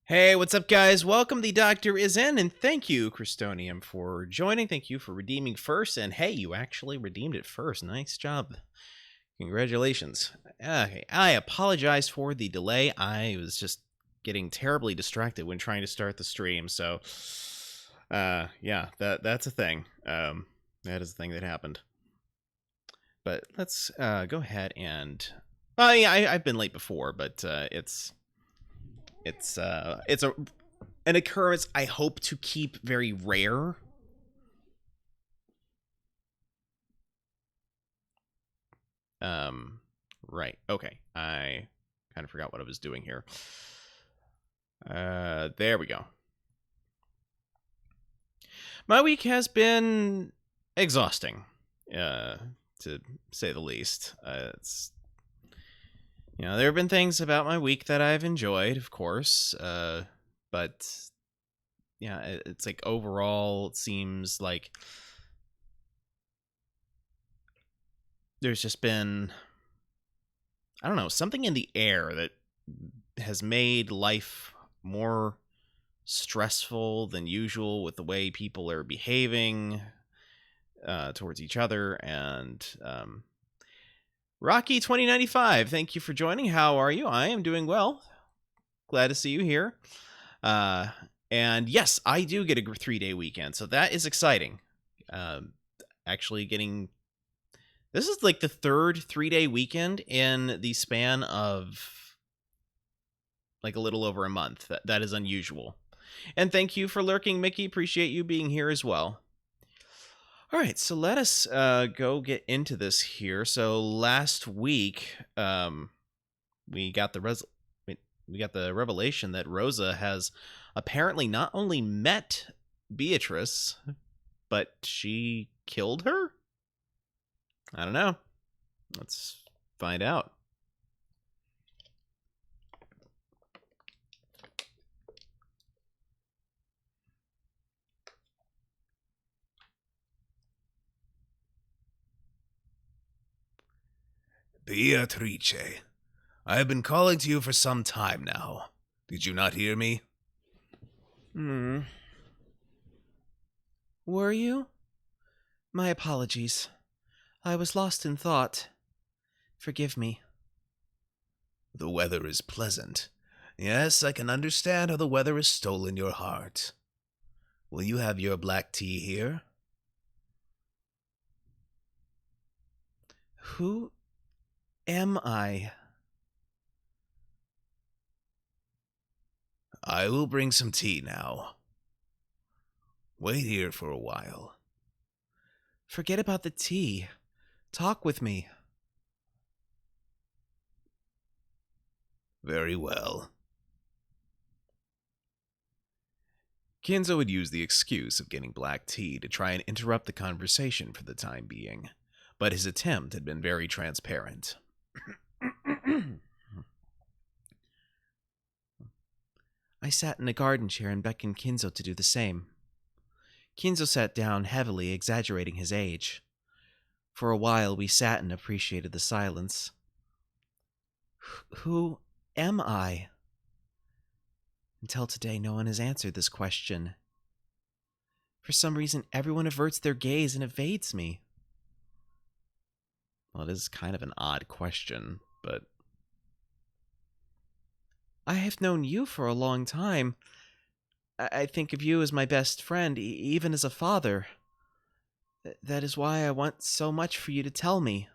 Hey, what's up, guys? Welcome. The Doctor is in, and thank you, Christonium, for joining. Thank you for redeeming first, and hey, you actually redeemed it first. Nice job. Congratulations. Okay, I apologize for the delay. I was just getting terribly distracted when trying to start the stream, so yeah, that's a thing. That is a thing that happened. But let's go ahead and I've been late before, but it's an occurrence I hope to keep very rare. Right. Okay. I kind of forgot what I was doing here. There we go. My week has been exhausting, to say the least. There have been things about my week that I've enjoyed, of course, but yeah, it's like overall, it seems like there's just been, I don't know, something in the air that has made life more stressful than usual with the way people are behaving towards each other. And Rocky 2095, thank you for joining. How are you? I am doing well. Glad to see you here. And yes, I do get a 3-day weekend, so that is exciting. Actually getting, this is like the third 3-day weekend in the span of like a little over a month. That is unusual. And thank you for lurking, Mickey. Appreciate you being here as well. All right, so let us go get into this here. So last week, we got the revelation that Rosa has apparently not only met Beatrice, but she killed her? I don't know. Let's find out. Beatrice, I have been calling to you for some time now. Did you not hear me? Were you? My apologies. I was lost in thought. Forgive me. The weather is pleasant. Yes, I can understand how the weather has stolen your heart. Will you have your black tea here? Who am I? I will bring some tea now. Wait here for a while. Forget about the tea. Talk with me. Very well. Kinzo would use the excuse of getting black tea to try and interrupt the conversation for the time being, but his attempt had been very transparent. I sat in a garden chair and beckoned Kinzo to do the same. Kinzo sat down heavily, exaggerating his age. For a while we sat and appreciated the silence. Who am I? Until today, no one has answered this question. For some reason, everyone averts their gaze and evades me. Well, it is kind of an odd question, but I have known you for a long time. I think of you as my best friend, even as a father. That is why I want so much for you to tell me.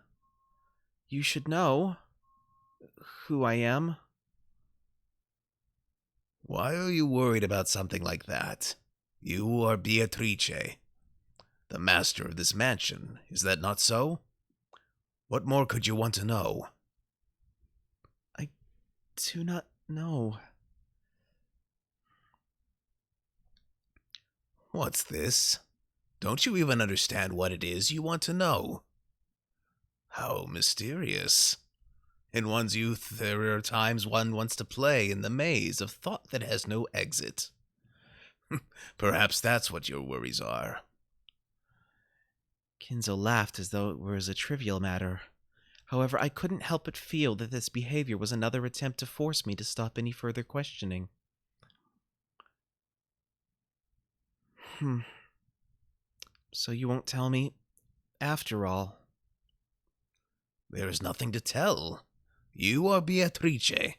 You should know who I am. Why are you worried about something like that? You are Beatrice, the master of this mansion. Is that not so? What more could you want to know? I do not know. What's this? Don't you even understand what it is you want to know? How mysterious. In one's youth, there are times one wants to play in the maze of thought that has no exit. Perhaps that's what your worries are. Kinzo laughed as though it was a trivial matter. However, I couldn't help but feel that this behavior was another attempt to force me to stop any further questioning. So you won't tell me, after all? There is nothing to tell. You are Beatrice.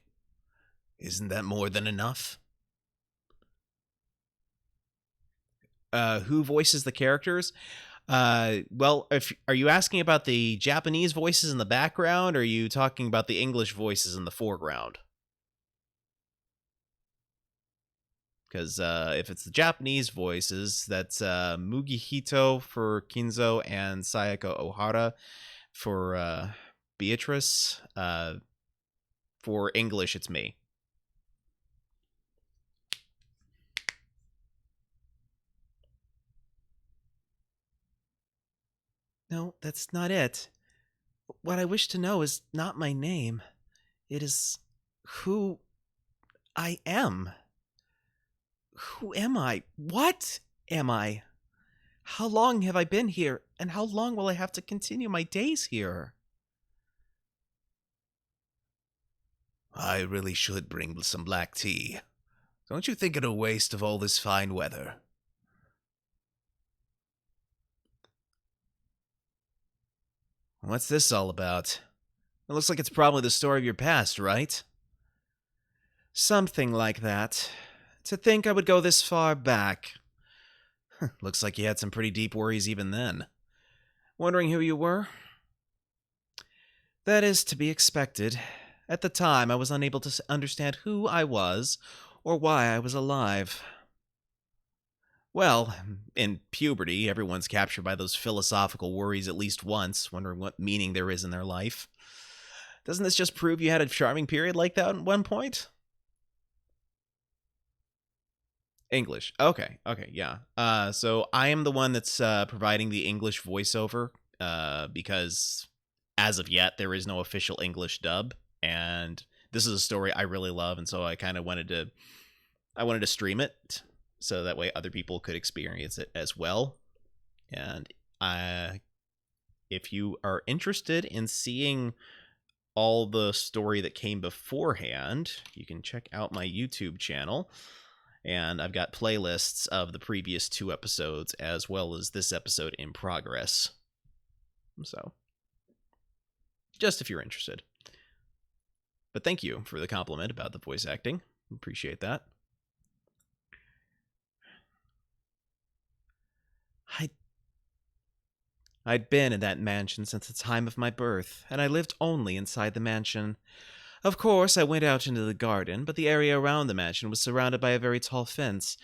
Isn't that more than enough? Who voices the characters? Well, are you asking about the Japanese voices in the background, or are you talking about the English voices in the foreground? Because if it's the Japanese voices, that's Mugihito for Kinzo and Sayako Ohara for Beatrice. For English, it's me. No, that's not it. What I wish to know is not my name. It is who I am. Who am I? What am I? How long have I been here, and how long will I have to continue my days here? I really should bring some black tea. Don't you think it a waste of all this fine weather? What's this all about? It looks like it's probably the story of your past, right? Something like that. To think I would go this far back. Looks like you had some pretty deep worries even then. Wondering who you were? That is to be expected. At the time, I was unable to understand who I was or why I was alive. Well, in puberty, everyone's captured by those philosophical worries at least once, wondering what meaning there is in their life. Doesn't this just prove you had a charming period like that at one point? English. Okay, yeah. So I am the one that's providing the English voiceover because as of yet, there is no official English dub, and this is a story I really love, and so I kind of wanted to stream it so that way other people could experience it as well. And if you are interested in seeing all the story that came beforehand, you can check out my YouTube channel. And I've got playlists of the previous 2 episodes as well as this episode in progress. So, just if you're interested. But thank you for the compliment about the voice acting. Appreciate that. I'd been in that mansion since the time of my birth, and I lived only inside the mansion. Of course, I went out into the garden, but the area around the mansion was surrounded by a very tall fence.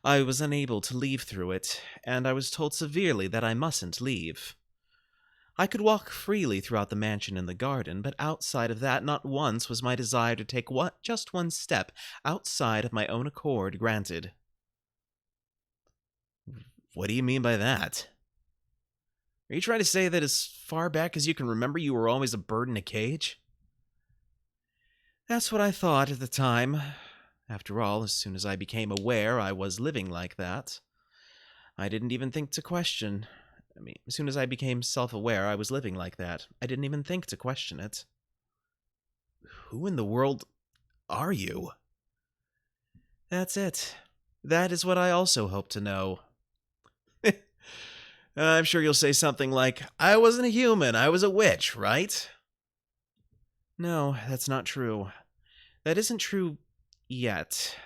I was unable to leave through it, and I was told severely that I mustn't leave. I could walk freely throughout the mansion and the garden, but outside of that, not once was my desire to take just one step outside of my own accord granted. What do you mean by that? Are you trying to say that as far back as you can remember, you were always a bird in a cage? That's what I thought at the time. After all, as soon as I became aware I was living like that, I didn't even think to question. As soon as I became self-aware I was living like that, I didn't even think to question it. Who in the world are you? That's it. That is what I also hope to know. I'm sure you'll say something like, I wasn't a human, I was a witch, right? No, that's not true. That isn't true yet.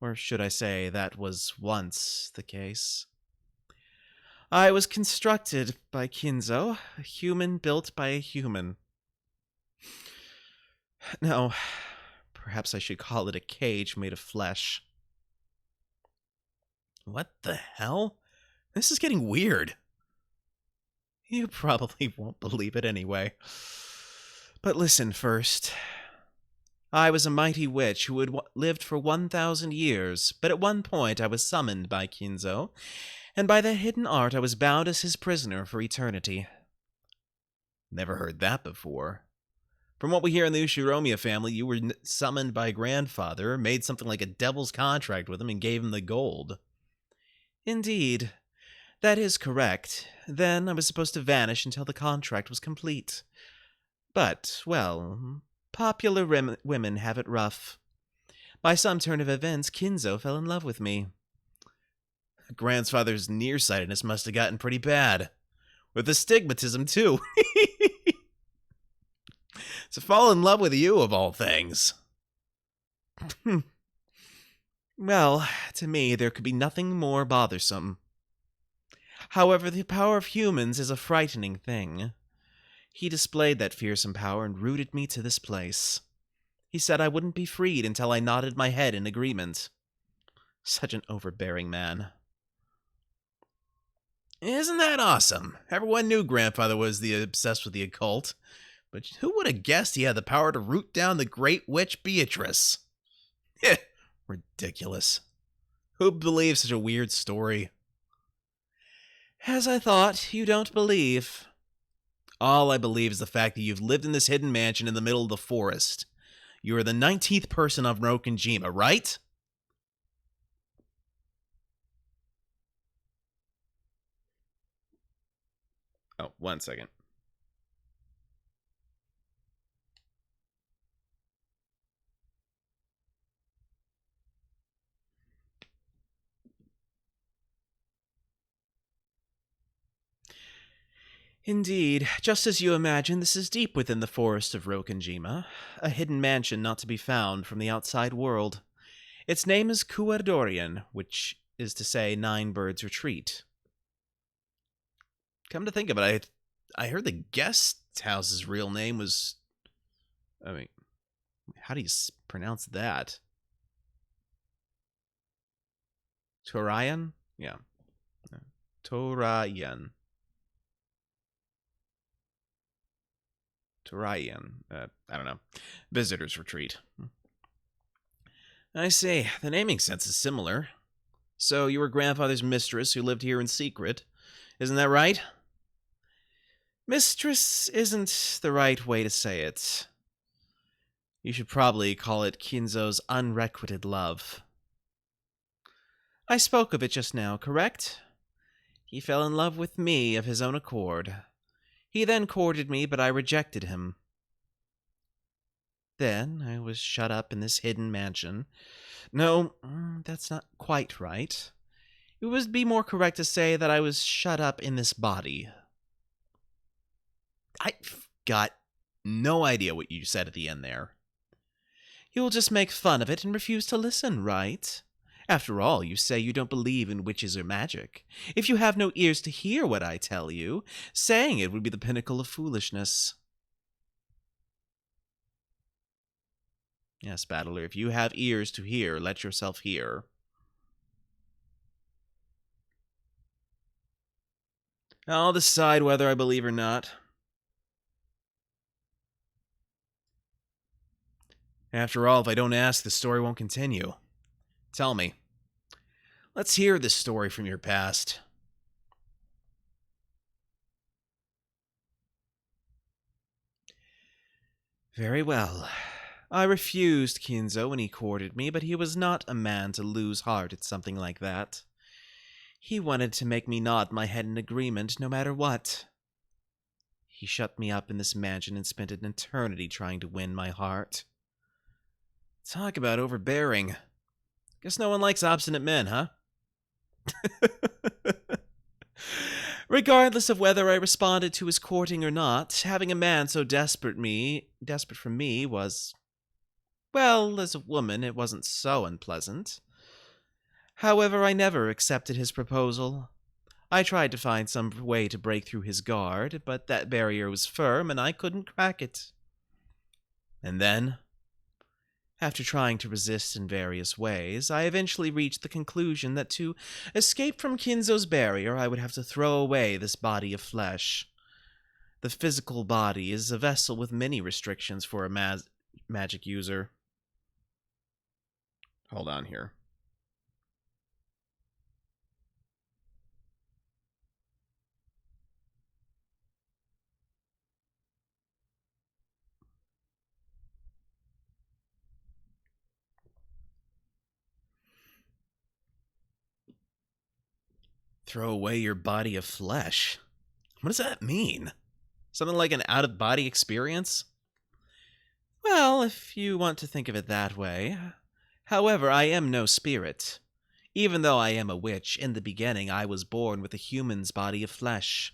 Or should I say, that was once the case. I was constructed by Kinzo, a human built by a human. No, perhaps I should call it a cage made of flesh. What the hell? This is getting weird. You probably won't believe it anyway. But listen first. I was a mighty witch who had lived for 1,000 years, but at one point I was summoned by Kinzo, and by that hidden art I was bound as his prisoner for eternity. Never heard that before. From what we hear in the Ushiromiya family, you were summoned by grandfather, made something like a devil's contract with him, and gave him the gold. Indeed. That is correct. Then I was supposed to vanish until the contract was complete. But, well, popular women have it rough. By some turn of events, Kinzo fell in love with me. Grandfather's nearsightedness must have gotten pretty bad. With astigmatism, too. To fall in love with you, of all things. Well, to me, there could be nothing more bothersome. However, the power of humans is a frightening thing. He displayed that fearsome power and rooted me to this place. He said I wouldn't be freed until I nodded my head in agreement. Such an overbearing man. Isn't that awesome? Everyone knew Grandfather was obsessed with the occult, but who would have guessed he had the power to root down the great witch Beatrice? Ridiculous. Who believes such a weird story? As I thought, you don't believe. All I believe is the fact that you've lived in this hidden mansion in the middle of the forest. You are the 19th person of Rokenjima, right? Oh, 1 second. Indeed, just as you imagine, this is deep within the forest of Rokenjima, a hidden mansion not to be found from the outside world. Its name is Kuardorian, which is to say 9 Birds Retreat. Come to think of it, I heard the guest house's real name was... I mean, how do you pronounce that? Torayan? Yeah. Torayan. Torayan. I don't know. Visitor's Retreat. I see. The naming sense is similar. So you were grandfather's mistress who lived here in secret. Isn't that right? Mistress isn't the right way to say it. You should probably call it Kinzo's unrequited love. I spoke of it just now, correct? He fell in love with me of his own accord. He then courted me, but I rejected him. Then I was shut up in this hidden mansion. No, that's not quite right. It would be more correct to say that I was shut up in this body. I've got no idea what you said at the end there. You'll just make fun of it and refuse to listen, right? After all, you say you don't believe in witches or magic. If you have no ears to hear what I tell you, saying it would be the pinnacle of foolishness. Yes, Battler, if you have ears to hear, let yourself hear. I'll decide whether I believe or not. After all, if I don't ask, the story won't continue. Tell me. Let's hear this story from your past. Very well. I refused Kinzo when he courted me, but he was not a man to lose heart at something like that. He wanted to make me nod my head in agreement no matter what. He shut me up in this mansion and spent an eternity trying to win my heart. Talk about overbearing. Guess no one likes obstinate men, huh? Regardless of whether I responded to his courting or not, having a man so desperate for me was... Well, as a woman, it wasn't so unpleasant. However, I never accepted his proposal. I tried to find some way to break through his guard, but that barrier was firm and I couldn't crack it. And then, after trying to resist in various ways, I eventually reached the conclusion that to escape from Kinzo's barrier, I would have to throw away this body of flesh. The physical body is a vessel with many restrictions for a magic user. Hold on here. Throw away your body of flesh? What does that mean? Something like an out-of-body experience? Well, if you want to think of it that way. However, I am no spirit. Even though I am a witch, in the beginning I was born with a human's body of flesh.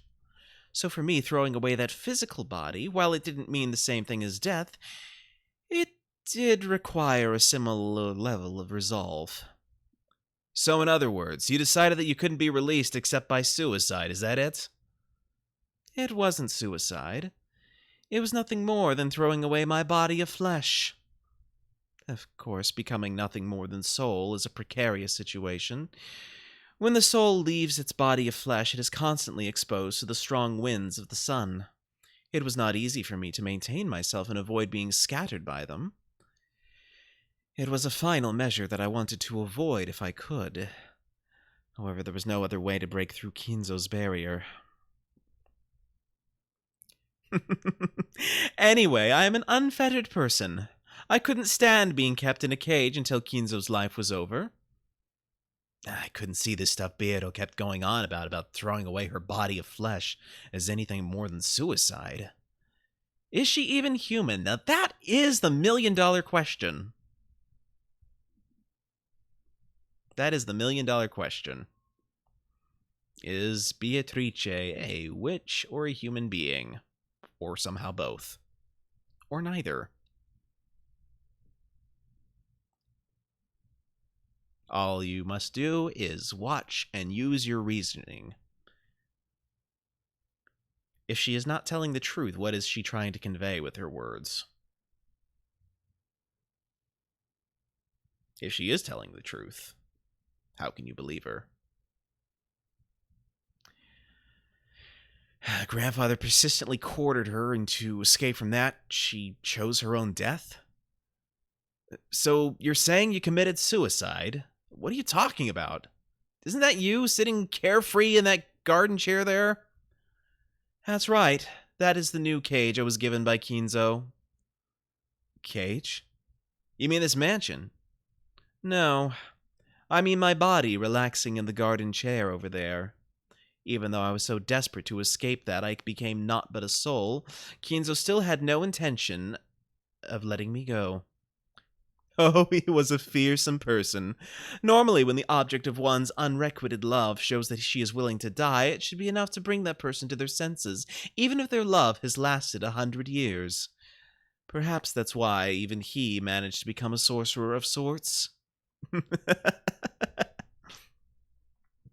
So for me, throwing away that physical body, while it didn't mean the same thing as death, it did require a similar level of resolve. So in other words, you decided that you couldn't be released except by suicide, is that it? It wasn't suicide. It was nothing more than throwing away my body of flesh. Of course, becoming nothing more than soul is a precarious situation. When the soul leaves its body of flesh, it is constantly exposed to the strong winds of the sun. It was not easy for me to maintain myself and avoid being scattered by them. It was a final measure that I wanted to avoid if I could. However, there was no other way to break through Kinzo's barrier. Anyway, I am an unfettered person. I couldn't stand being kept in a cage until Kinzo's life was over. I couldn't see this stuff Beato kept going on about throwing away her body of flesh as anything more than suicide. Is she even human? Now that is the million-dollar question. That is the million-dollar question. Is Beatrice a witch or a human being? Or somehow both? Or neither? All you must do is watch and use your reasoning. If she is not telling the truth, what is she trying to convey with her words? If she is telling the truth, how can you believe her? Grandfather persistently courted her, and to escape from that, she chose her own death? So you're saying you committed suicide? What are you talking about? Isn't that you sitting carefree in that garden chair there? That's right. That is the new cage I was given by Kinzo. Cage? You mean this mansion? No. I mean my body relaxing in the garden chair over there. Even though I was so desperate to escape that I became naught but a soul, Kinzo still had no intention of letting me go. Oh, he was a fearsome person. Normally, when the object of one's unrequited love shows that she is willing to die, it should be enough to bring that person to their senses, even if their love has lasted 100 years. Perhaps that's why even he managed to become a sorcerer of sorts.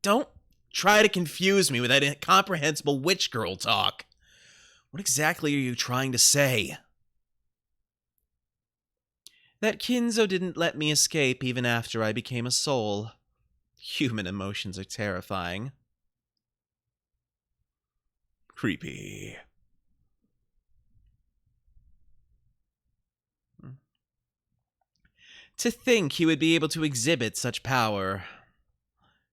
Don't try to confuse me with that incomprehensible witch girl talk. What exactly are you trying to say? That Kinzo didn't let me escape even after I became a soul. Human emotions are terrifying. Creepy. To think he would be able to exhibit such power.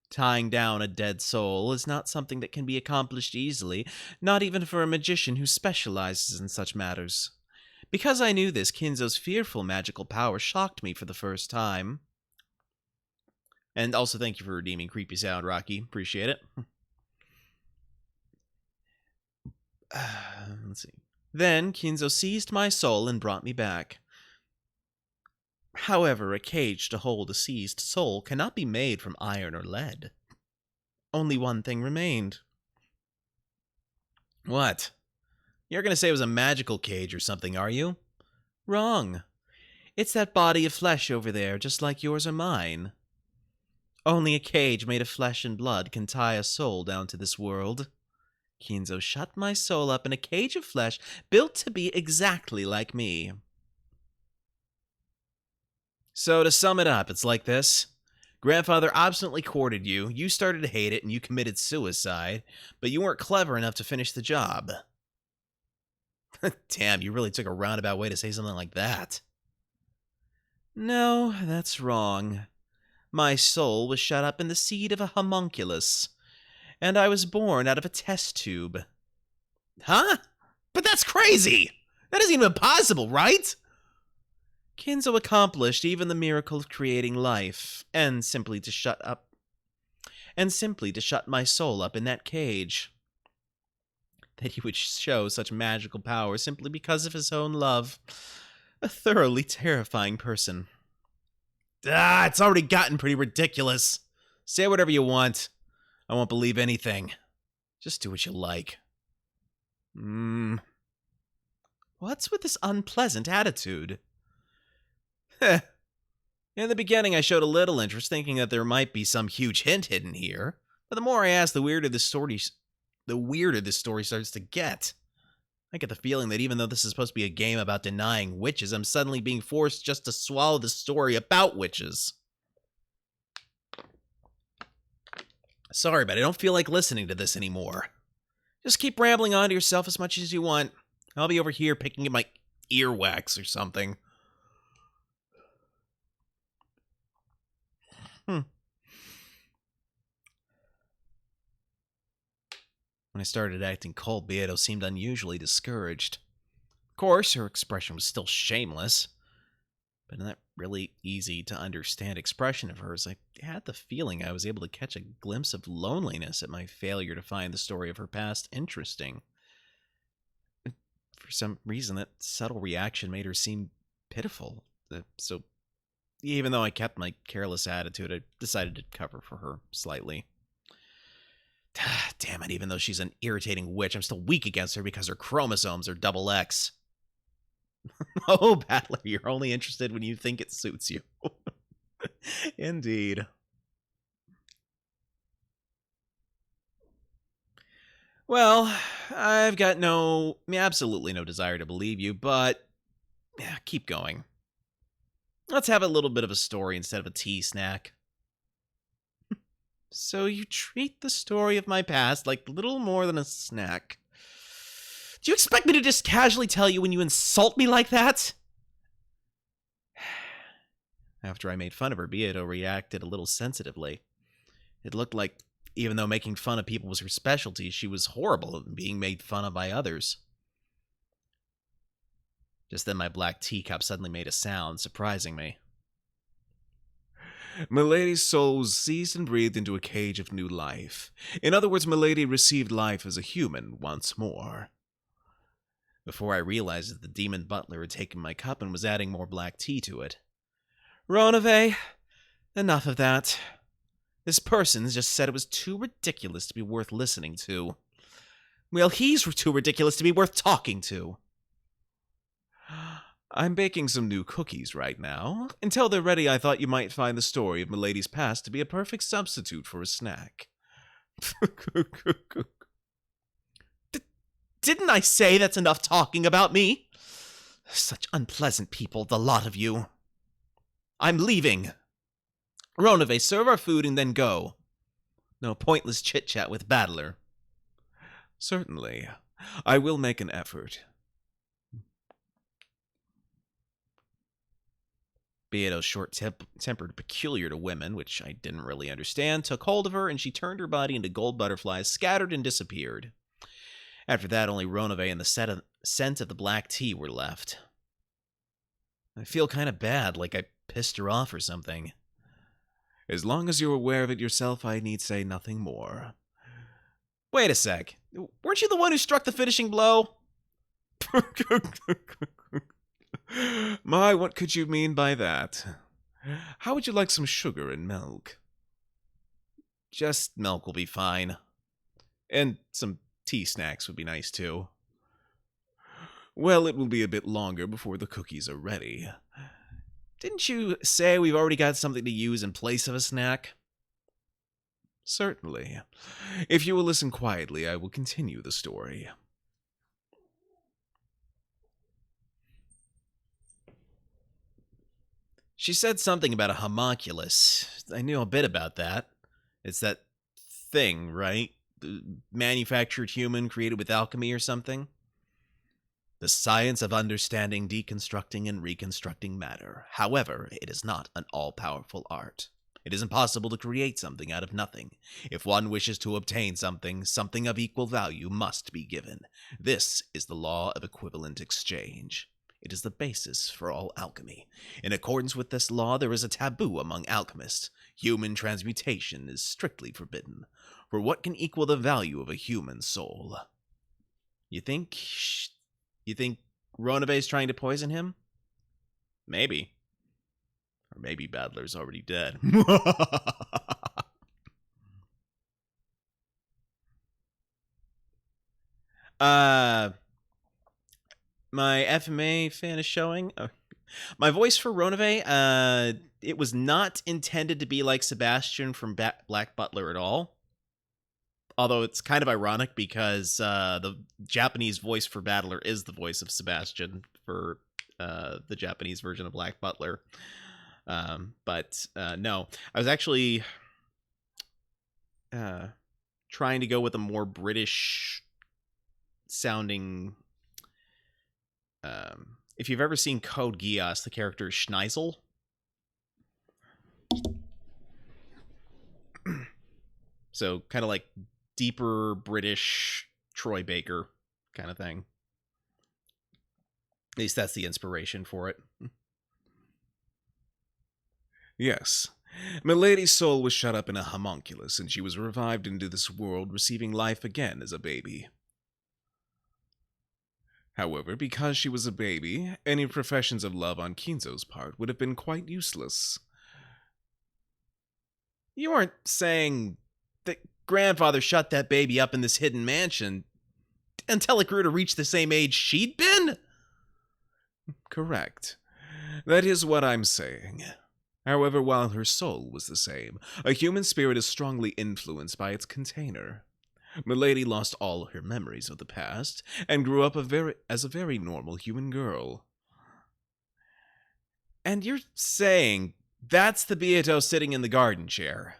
Tying down a dead soul is not something that can be accomplished easily, not even for a magician who specializes in such matters. Because I knew this, Kinzo's fearful magical power shocked me for the first time. And also thank you for redeeming Creepy Sound, Rocky. Appreciate it. Let's see. Then Kinzo seized my soul and brought me back. However, a cage to hold a seized soul cannot be made from iron or lead. Only one thing remained. What? You're going to say it was a magical cage or something, are you? Wrong. It's that body of flesh over there, just like yours or mine. Only a cage made of flesh and blood can tie a soul down to this world. Kinzo shut my soul up in a cage of flesh built to be exactly like me. So to sum it up, it's like this. Grandfather obstinately courted you, you started to hate it, and you committed suicide, but you weren't clever enough to finish the job. Damn, you really took a roundabout way to say something like that. No, that's wrong. My soul was shut up in the seed of a homunculus, and I was born out of a test tube. Huh? But that's crazy! That isn't even possible, right? Kinzo accomplished even the miracle of creating life, and simply to shut my soul up in that cage. That he would show such magical power simply because of his own love. A thoroughly terrifying person. It's already gotten pretty ridiculous. Say whatever you want. I won't believe anything. Just do what you like. What's with this unpleasant attitude? In the beginning, I showed a little interest, thinking that there might be some huge hint hidden here. But the more I ask, the weirder this story starts to get. I get the feeling that even though this is supposed to be a game about denying witches, I'm suddenly being forced just to swallow the story about witches. Sorry, but I don't feel like listening to this anymore. Just keep rambling on to yourself as much as you want. I'll be over here picking at my earwax or something. When I started acting cold, Beato seemed unusually discouraged. Of course, her expression was still shameless, but in that really easy-to-understand expression of hers, I had the feeling I was able to catch a glimpse of loneliness at my failure to find the story of her past interesting. For some reason, that subtle reaction made her seem pitiful. So, even though I kept my careless attitude, I decided to cover for her slightly. Damn it, even though she's an irritating witch, I'm still weak against her because her chromosomes are double X. Oh, Battler, you're only interested when you think it suits you. Indeed. Well, I've got absolutely no desire to believe you, but yeah, keep going. Let's have a little bit of a story instead of a tea snack. So you treat the story of my past like little more than a snack. Do you expect me to just casually tell you when you insult me like that? After I made fun of her, Beato reacted a little sensitively. It looked like, even though making fun of people was her specialty, she was horrible at being made fun of by others. Just then my black teacup suddenly made a sound, surprising me. Milady's soul was seized and breathed into a cage of new life. In other words, Milady received life as a human once more. Before I realized that the demon butler had taken my cup and was adding more black tea to it. Ronove, enough of that. This person just said it was too ridiculous to be worth listening to. Well, he's too ridiculous to be worth talking to. I'm baking some new cookies right now. Until they're ready, I thought you might find the story of Milady's past to be a perfect substitute for a snack. Didn't I say that's enough talking about me? Such unpleasant people, the lot of you. I'm leaving. Ronove, serve our food and then go. No pointless chit-chat with Battler. Certainly. I will make an effort. Beato's short-tempered, peculiar to women, which I didn't really understand, took hold of her, and she turned her body into gold butterflies, scattered and disappeared. After that, only Ronove and the scent of the black tea were left. I feel kind of bad, like I pissed her off or something. As long as you're aware of it yourself, I need say nothing more. Wait a sec. Weren't you the one who struck the finishing blow? My, what could you mean by that? How would you like some sugar and milk? Just milk will be fine. And some tea snacks would be nice, too. Well, it will be a bit longer before the cookies are ready. Didn't you say we've already got something to use in place of a snack? Certainly. If you will listen quietly, I will continue the story. She said something about a homunculus. I knew a bit about that. It's that thing, right? The manufactured human created with alchemy or something? The science of understanding, deconstructing, and reconstructing matter. However, it is not an all-powerful art. It is impossible to create something out of nothing. If one wishes to obtain something, something of equal value must be given. This is the law of equivalent exchange. It is the basis for all alchemy. In accordance with this law, there is a taboo among alchemists. Human transmutation is strictly forbidden. For what can equal the value of a human soul? You think Ronave's trying to poison him? Maybe. Or maybe Battler's already dead. My FMA fan is showing. My voice for Ronove, it was not intended to be like Sebastian from Black Butler at all. Although it's kind of ironic because the Japanese voice for Battler is the voice of Sebastian for the Japanese version of Black Butler. But no, I was actually trying to go with a more British sounding. If you've ever seen Code Geass, the character is Schneisel. So kind of like deeper British Troy Baker kind of thing. At least that's the inspiration for it. Yes. Milady's soul was shut up in a homunculus, and she was revived into this world, receiving life again as a baby. However, because she was a baby, any professions of love on Kinzo's part would have been quite useless. You aren't saying that grandfather shut that baby up in this hidden mansion until it grew to reach the same age she'd been? Correct. That is what I'm saying. However, while her soul was the same, a human spirit is strongly influenced by its container. Milady lost all her memories of the past and grew up as a very normal human girl. And you're saying that's the Beato sitting in the garden chair?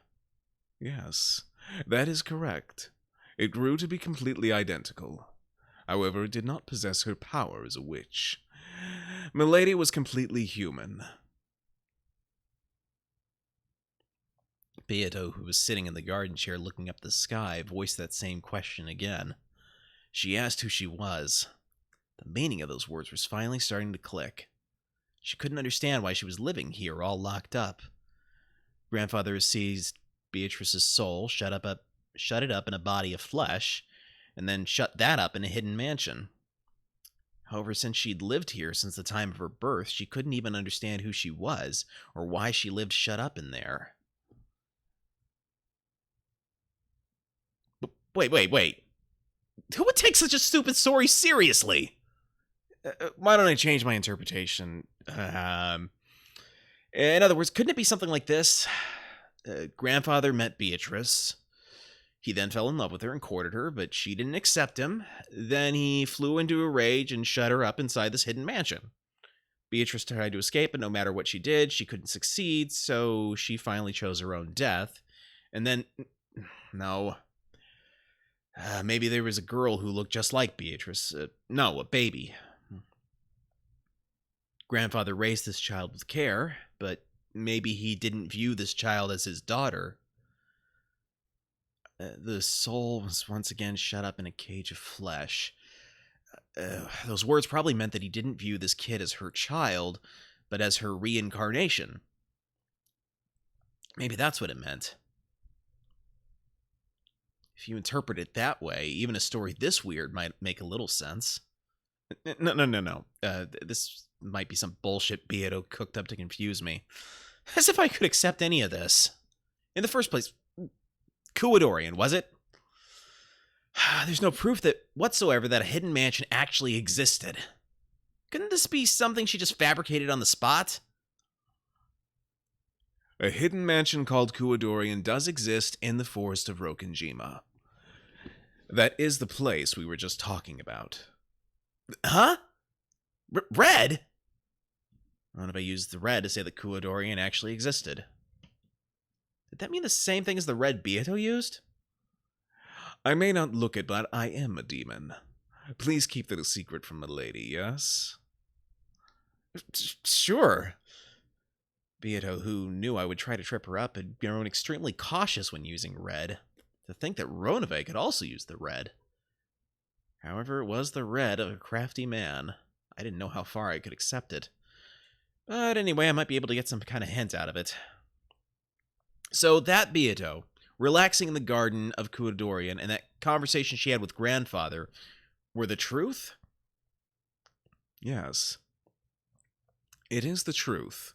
Yes, that is correct. It grew to be completely identical. However, it did not possess her power as a witch. Milady was completely human. Beato, who was sitting in the garden chair looking up the sky, voiced that same question again. She asked who she was. The meaning of those words was finally starting to click. She couldn't understand why she was living here, all locked up. Grandfather seized Beatrice's soul, shut it up in a body of flesh, and then shut that up in a hidden mansion. However, since she'd lived here since the time of her birth, she couldn't even understand who she was, or why she lived shut up in there. Wait. Who would take such a stupid story seriously? Why don't I change my interpretation? In other words, couldn't it be something like this? Grandfather met Beatrice. He then fell in love with her and courted her, but she didn't accept him. Then he flew into a rage and shut her up inside this hidden mansion. Beatrice tried to escape, but no matter what she did, she couldn't succeed, so she finally chose her own death. And then... No... maybe there was a girl who looked just like Beatrice. No, a baby. Grandfather raised this child with care, but maybe he didn't view this child as his daughter. The soul was once again shut up in a cage of flesh. Those words probably meant that he didn't view this kid as her child, but as her reincarnation. Maybe that's what it meant. If you interpret it that way, even a story this weird might make a little sense. No. This might be some bullshit Beato cooked up to confuse me. As if I could accept any of this. In the first place, Kuadorian, was it? There's no proof that whatsoever that a hidden mansion actually existed. Couldn't this be something she just fabricated on the spot? A hidden mansion called Kuadorian does exist in the forest of Rokenjima. That is the place we were just talking about. Huh? Red? What if I used the red to say that Kuadorian actually existed? Did that mean the same thing as the red Beato used? I may not look it, but I am a demon. Please keep that a secret from Milady, yes? Sure. Beato, who knew I would try to trip her up, had grown extremely cautious when using red. To think that Ronove could also use the red. However, it was the red of a crafty man. I didn't know how far I could accept it. But anyway, I might be able to get some kind of hint out of it. So that Beato, relaxing in the garden of Kuadorian, and that conversation she had with grandfather, were the truth? Yes. It is the truth.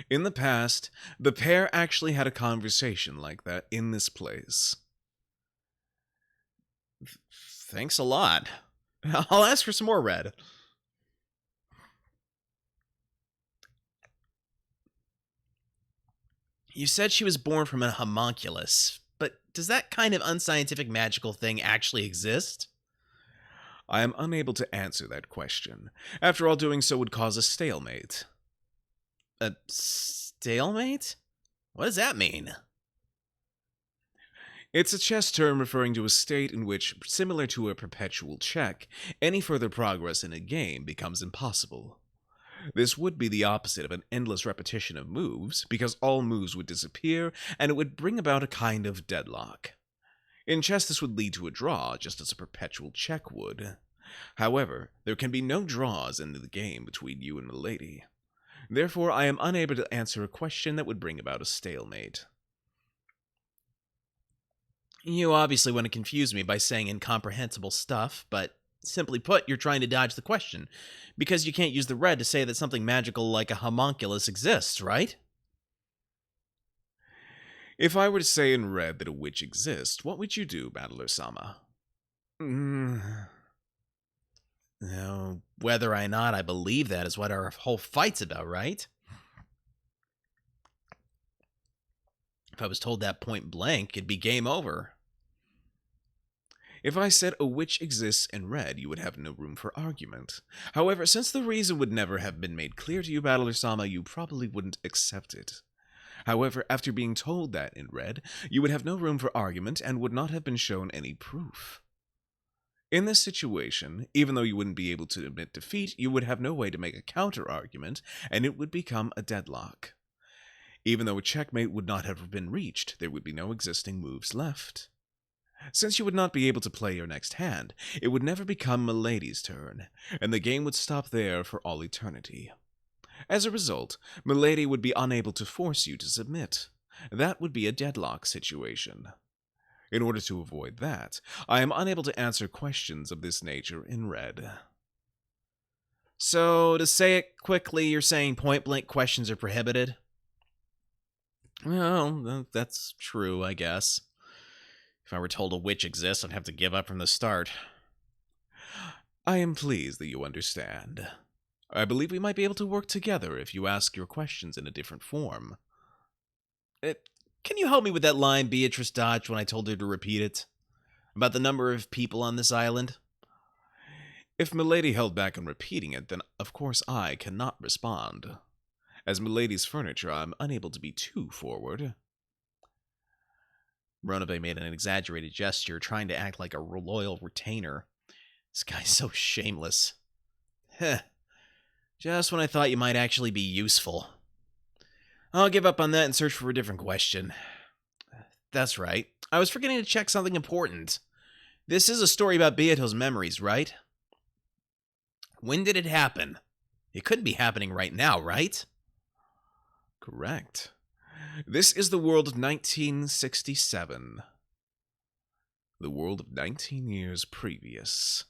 In the past, the pair actually had a conversation like that in this place. Thanks a lot. I'll ask for some more red. You said she was born from a homunculus, but does that kind of unscientific magical thing actually exist? I am unable to answer that question. After all, doing so would cause a stalemate. A stalemate? What does that mean? It's a chess term referring to a state in which, similar to a perpetual check, any further progress in a game becomes impossible. This would be the opposite of an endless repetition of moves, because all moves would disappear, and it would bring about a kind of deadlock. In chess, this would lead to a draw, just as a perpetual check would. However, there can be no draws in the game between you and Milady. Therefore, I am unable to answer a question that would bring about a stalemate. You obviously want to confuse me by saying incomprehensible stuff, but simply put, you're trying to dodge the question, because you can't use the red to say that something magical like a homunculus exists, right? If I were to say in red that a witch exists, what would you do, Battler-sama? Now, whether or not I believe that is what our whole fight's about, right? If I was told that point blank, it'd be game over. If I said a witch exists in red, you would have no room for argument. However, since the reason would never have been made clear to you, Battler-sama, you probably wouldn't accept it. However, after being told that in red, you would have no room for argument and would not have been shown any proof. In this situation, even though you wouldn't be able to admit defeat, you would have no way to make a counter-argument, and it would become a deadlock. Even though a checkmate would not have been reached, there would be no existing moves left. Since you would not be able to play your next hand, it would never become Milady's turn, and the game would stop there for all eternity. As a result, Milady would be unable to force you to submit. That would be a deadlock situation. In order to avoid that, I am unable to answer questions of this nature in red. So, to say it quickly, you're saying point-blank questions are prohibited? Well, that's true, I guess. If I were told a witch exists, I'd have to give up from the start. I am pleased that you understand. I believe we might be able to work together if you ask your questions in a different form. Can you help me with that line Beatrice dodged when I told her to repeat it? About the number of people on this island? If Milady held back on repeating it, then of course I cannot respond. As Milady's furniture, I'm unable to be too forward. Ronabe made an exaggerated gesture, trying to act like a loyal retainer. This guy's so shameless. Heh. Just when I thought you might actually be useful. I'll give up on that and search for a different question. That's right. I was forgetting to check something important. This is a story about Beato's memories, right? When did it happen? It couldn't be happening right now, right? Correct. This is the world of 1967. The world of 19 years previous.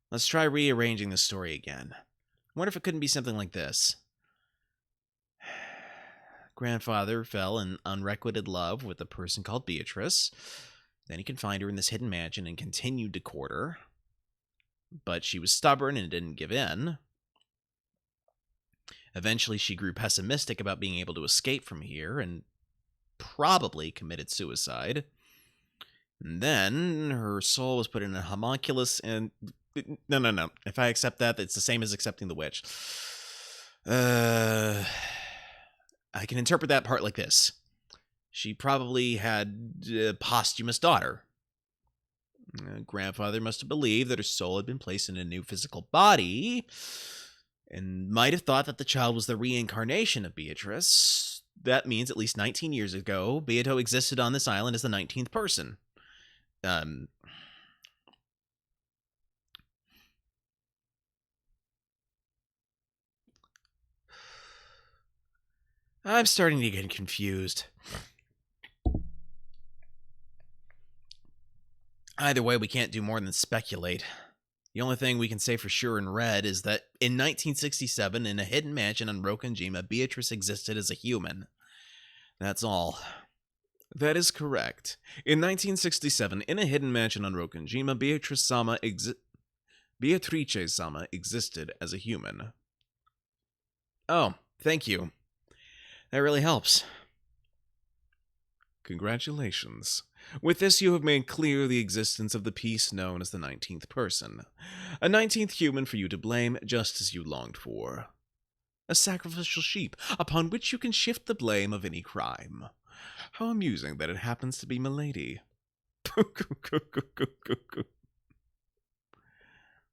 Let's try rearranging the story again. I wonder if it couldn't be something like this. Grandfather fell in unrequited love with a person called Beatrice. Then he confined her in this hidden mansion and continued to court her. But she was stubborn and didn't give in. Eventually, she grew pessimistic about being able to escape from here and probably committed suicide. And then her soul was put in a homunculus and... No. If I accept that, it's the same as accepting the witch. I can interpret that part like this. She probably had a posthumous daughter. Grandfather must have believed that her soul had been placed in a new physical body and might have thought that the child was the reincarnation of Beatrice. That means at least 19 years ago, Beato existed on this island as the 19th person. I'm starting to get confused. Either way, we can't do more than speculate. The only thing we can say for sure in red is that in 1967, in a hidden mansion on Rokanjima, Beatrice existed as a human. That's all. That is correct. In 1967, in a hidden mansion on Rokanjima, Beatrice-sama existed as a human. Oh, thank you. That really helps. Congratulations. With this, you have made clear the existence of the piece known as the 19th person. A 19th human for you to blame, just as you longed for. A sacrificial sheep, upon which you can shift the blame of any crime. How amusing that it happens to be Milady.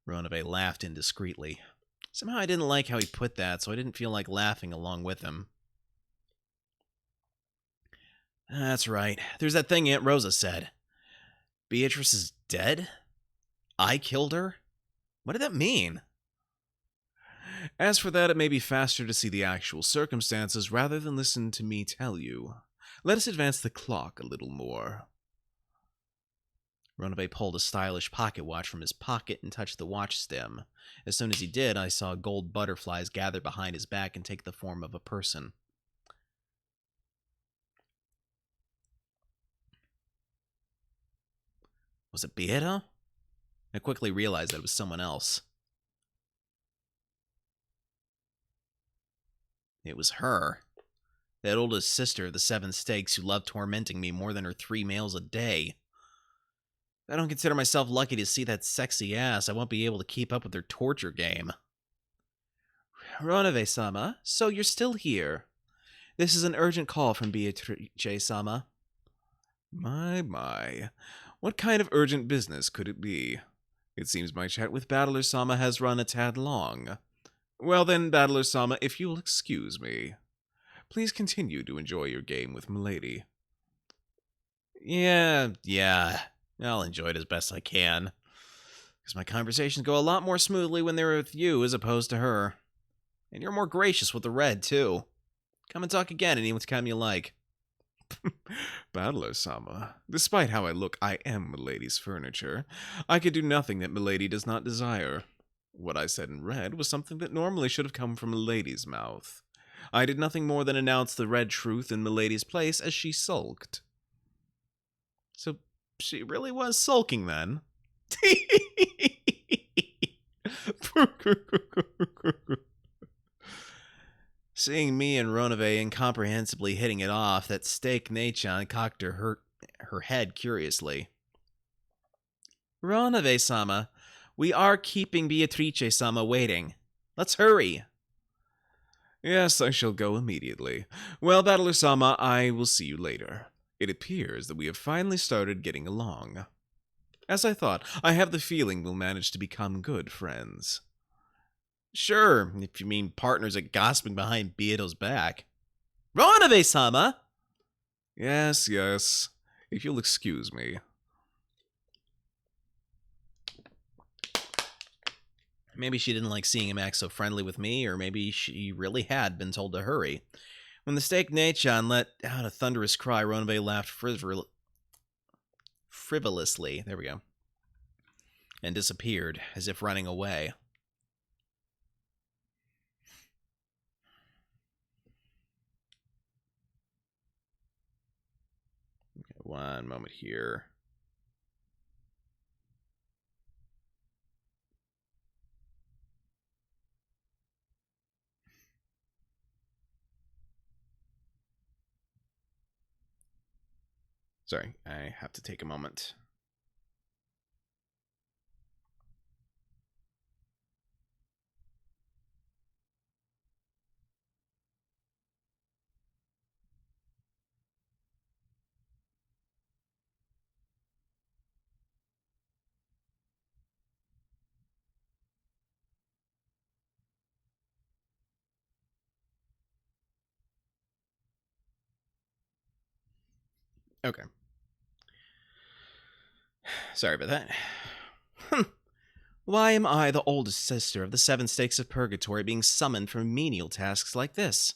Ronabe laughed indiscreetly. Somehow I didn't like how he put that, so I didn't feel like laughing along with him. That's right. There's that thing Aunt Rosa said. Beatrice is dead? I killed her? What did that mean? As for that, it may be faster to see the actual circumstances rather than listen to me tell you. Let us advance the clock a little more. Ronove pulled a stylish pocket watch from his pocket and touched the watch stem. As soon as he did, I saw gold butterflies gather behind his back and take the form of a person. Was it Beata? I quickly realized that it was someone else. It was her. That oldest sister of the Seven Stakes who loved tormenting me more than her 3 meals a day. I don't consider myself lucky to see that sexy ass. I won't be able to keep up with her torture game. Ronove-sama, so you're still here. This is an urgent call from Beatrice-sama. My. What kind of urgent business could it be? It seems my chat with Battler-sama has run a tad long. Well then, Battler-sama, if you'll excuse me. Please continue to enjoy your game with Milady. Yeah. I'll enjoy it as best I can. Because my conversations go a lot more smoothly when they're with you as opposed to her. And you're more gracious with the red, too. Come and talk again any time you like. Battler-sama, despite how I look, I am Milady's furniture. I could do nothing that Milady does not desire. What I said in red was something that normally should have come from Milady's mouth. I did nothing more than announce the red truth in Milady's place as she sulked. So she really was sulking then. Seeing me and Ronove incomprehensibly hitting it off, that steak Nechan cocked her head curiously. Ronove-sama, we are keeping Beatrice-sama waiting. Let's hurry. Yes, I shall go immediately. Well, Battler-sama, I will see you later. It appears that we have finally started getting along. As I thought, I have the feeling we'll manage to become good friends. Sure, if you mean partners at gossiping behind Beato's back. Ronove-sama! Yes. If you'll excuse me. Maybe she didn't like seeing him act so friendly with me, or maybe she really had been told to hurry. When the steak Nechan let out a thunderous cry, Ronove laughed frivolously. There we go. And disappeared, as if running away. Okay, one moment here. Sorry, I have to take a moment. Okay. Sorry about that. Why am I, the oldest sister of the 7 Stakes of Purgatory, being summoned for menial tasks like this?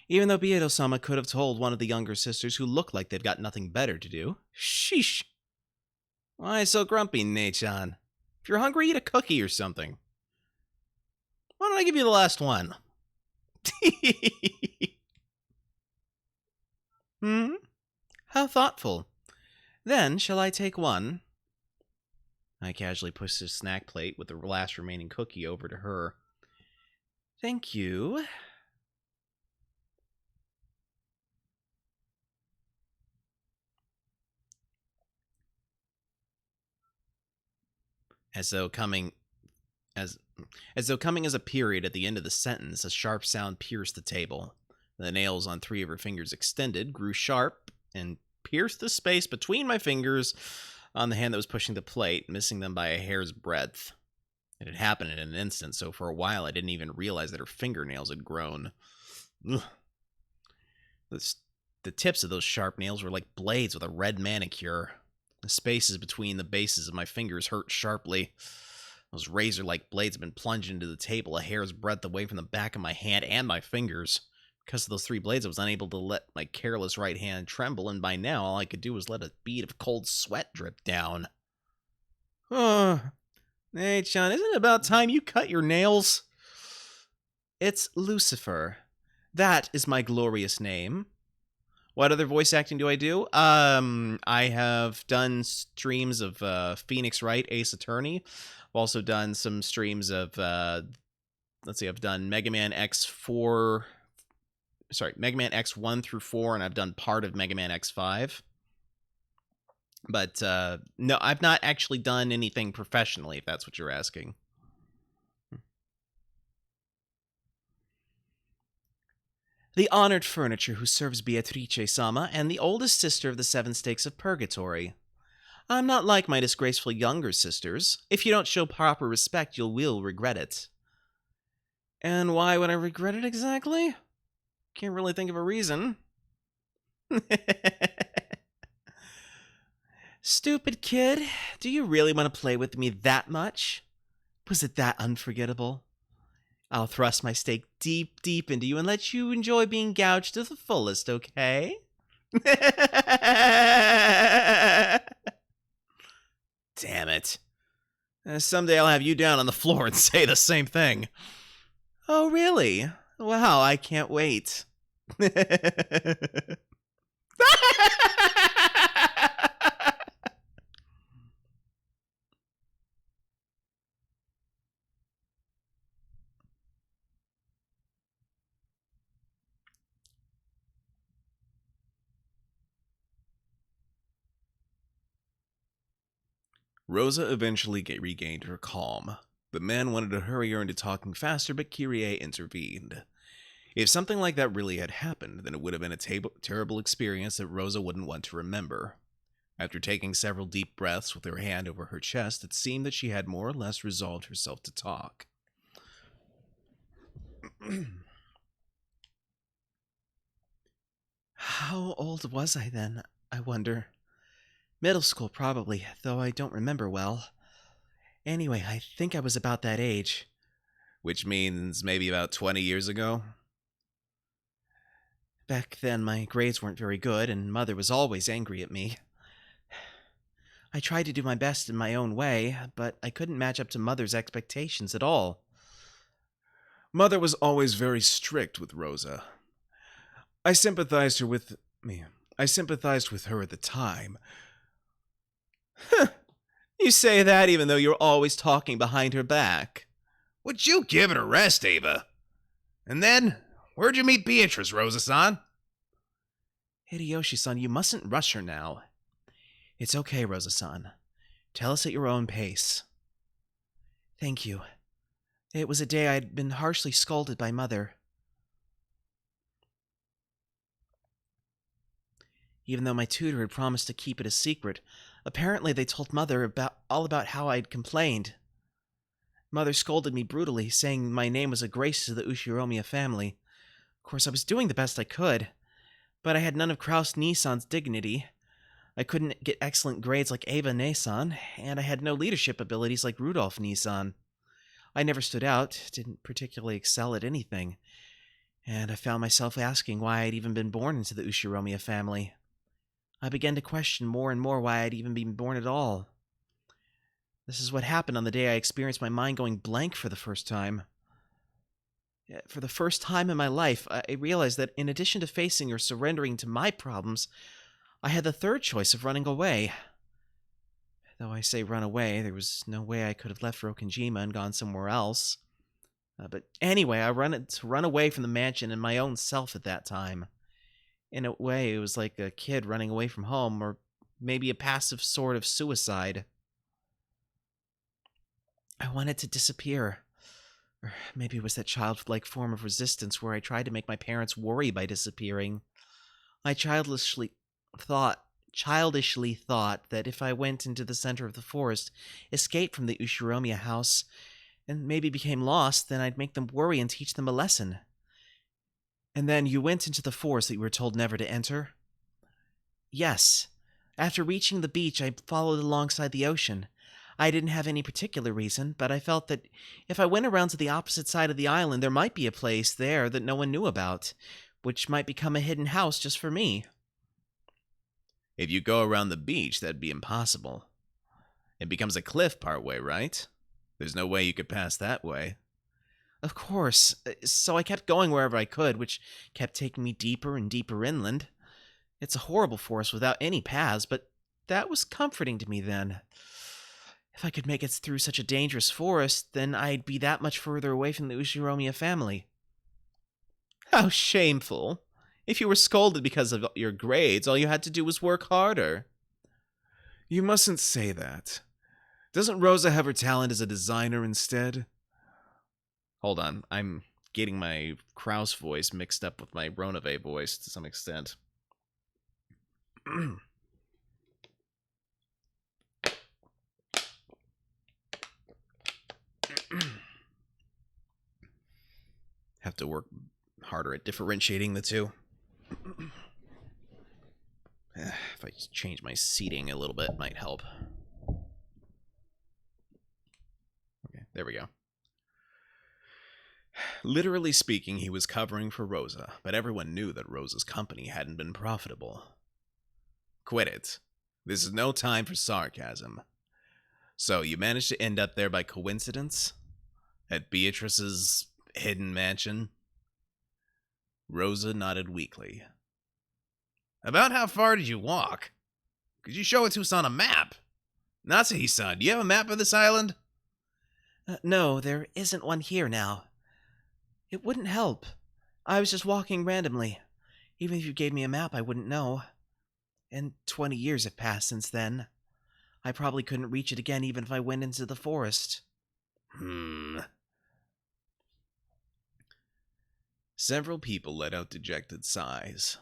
Even though Beato-sama could have told one of the younger sisters who looked like they'd got nothing better to do. Sheesh. Why so grumpy, Nechan? If you're hungry, eat a cookie or something. Why don't I give you the last one? How thoughtful. Then, shall I take one? I casually pushed his snack plate with the last remaining cookie over to her. Thank you. As though coming as a period at the end of the sentence, a sharp sound pierced the table. The nails on 3 of her fingers extended, grew sharp, and pierced the space between my fingers on the hand that was pushing the plate, missing them by a hair's breadth. It had happened in an instant, so for a while I didn't even realize that her fingernails had grown. Ugh. The tips of those sharp nails were like blades with a red manicure. The spaces between the bases of my fingers hurt sharply. Those razor-like blades had been plunged into the table a hair's breadth away from the back of my hand and my fingers. Because of those 3 blades, I was unable to let my careless right hand tremble, and by now all I could do was let a bead of cold sweat drip down. Oh, hey, John, isn't it about time you cut your nails? It's Lucifer. That is my glorious name. What other voice acting do I do? I have done streams of Phoenix Wright, Ace Attorney. I've also done some streams of, let's see, I've done Mega Man X1 through 4, and I've done part of Mega Man X5. But, no, I've not actually done anything professionally, if that's what you're asking. The honored furniture who serves Beatrice-sama, and the oldest sister of the 7 stakes of purgatory. I'm not like my disgraceful younger sisters. If you don't show proper respect, you will regret it. And why would I regret it exactly? Can't really think of a reason. Stupid kid, do you really want to play with me that much? Was it that unforgettable? I'll thrust my stake deep, deep into you and let you enjoy being gouged to the fullest, okay? Damn it. Someday I'll have you down on the floor and say the same thing. Oh, really? Wow, I can't wait. Rosa eventually regained her calm. The man wanted to hurry her into talking faster, but Kyrie intervened. If something like that really had happened, then it would have been a terrible experience that Rosa wouldn't want to remember. After taking several deep breaths with her hand over her chest, it seemed that she had more or less resolved herself to talk. How old was I then, I wonder? Middle school, probably, though I don't remember well. Anyway, I think I was about that age. Which means maybe about 20 years ago? Back then, my grades weren't very good, and Mother was always angry at me. I tried to do my best in my own way, but I couldn't match up to Mother's expectations at all. Mother was always very strict with Rosa. I sympathized with her at the time. You say that even though you're always talking behind her back. Would you give it a rest, Ava? And then, where'd you meet Beatrice, Rosa-san? Hideyoshi-san, you mustn't rush her now. It's okay, Rosa-san. Tell us at your own pace. Thank you. It was a day I'd been harshly scolded by Mother. Even though my tutor had promised to keep it a secret, apparently they told Mother all about how I'd complained. Mother scolded me brutally, saying my name was a grace to the Ushiromiya family. Of course, I was doing the best I could, but I had none of Kraus Nisan's dignity. I couldn't get excellent grades like Ava Nisan, and I had no leadership abilities like Rudolph Nisan. I never stood out, didn't particularly excel at anything, and I found myself asking why I'd even been born into the Ushiromiya family. I began to question more and more why I'd even been born at all. This is what happened on the day I experienced my mind going blank for the first time. For the first time in my life, I realized that in addition to facing or surrendering to my problems, I had the third choice of running away. Though I say run away, there was no way I could have left Rokenjima and gone somewhere else. But anyway, I wanted to run away from the mansion and my own self at that time. In a way, it was like a kid running away from home, or maybe a passive sort of suicide. I wanted to disappear. Or maybe it was that childlike form of resistance where I tried to make my parents worry by disappearing. I childishly thought that if I went into the center of the forest, escaped from the Ushiromiya house, and maybe became lost, then I'd make them worry and teach them a lesson. And then you went into the forest that you were told never to enter? Yes. After reaching the beach, I followed alongside the ocean. I didn't have any particular reason, but I felt that if I went around to the opposite side of the island, there might be a place there that no one knew about, which might become a hidden house just for me. If you go around the beach, that'd be impossible. It becomes a cliff partway, right? There's no way you could pass that way. Of course, so I kept going wherever I could, which kept taking me deeper and deeper inland. It's a horrible forest without any paths, but that was comforting to me then. If I could make it through such a dangerous forest, then I'd be that much further away from the Ushiromiya family. How shameful. If you were scolded because of your grades, all you had to do was work harder. You mustn't say that. Doesn't Rosa have her talent as a designer instead? Hold on, I'm getting my Kraus voice mixed up with my Ronave voice to some extent. Have to work harder at differentiating the two. If I just change my seating a little bit, might help. Okay, there we go. Literally speaking, he was covering for Rosa, but everyone knew that Rosa's company hadn't been profitable. Quit it. This is no time for sarcasm. So, you managed to end up there by coincidence? At Beatrice's hidden mansion? Rosa nodded weakly. About how far did you walk? Could you show it to us on a map? Natsuhi-san, do you have a map of this island? No, there isn't one here now. It wouldn't help. I was just walking randomly. Even if you gave me a map, I wouldn't know. And 20 years have passed since then. I probably couldn't reach it again even if I went into the forest. Several people let out dejected sighs.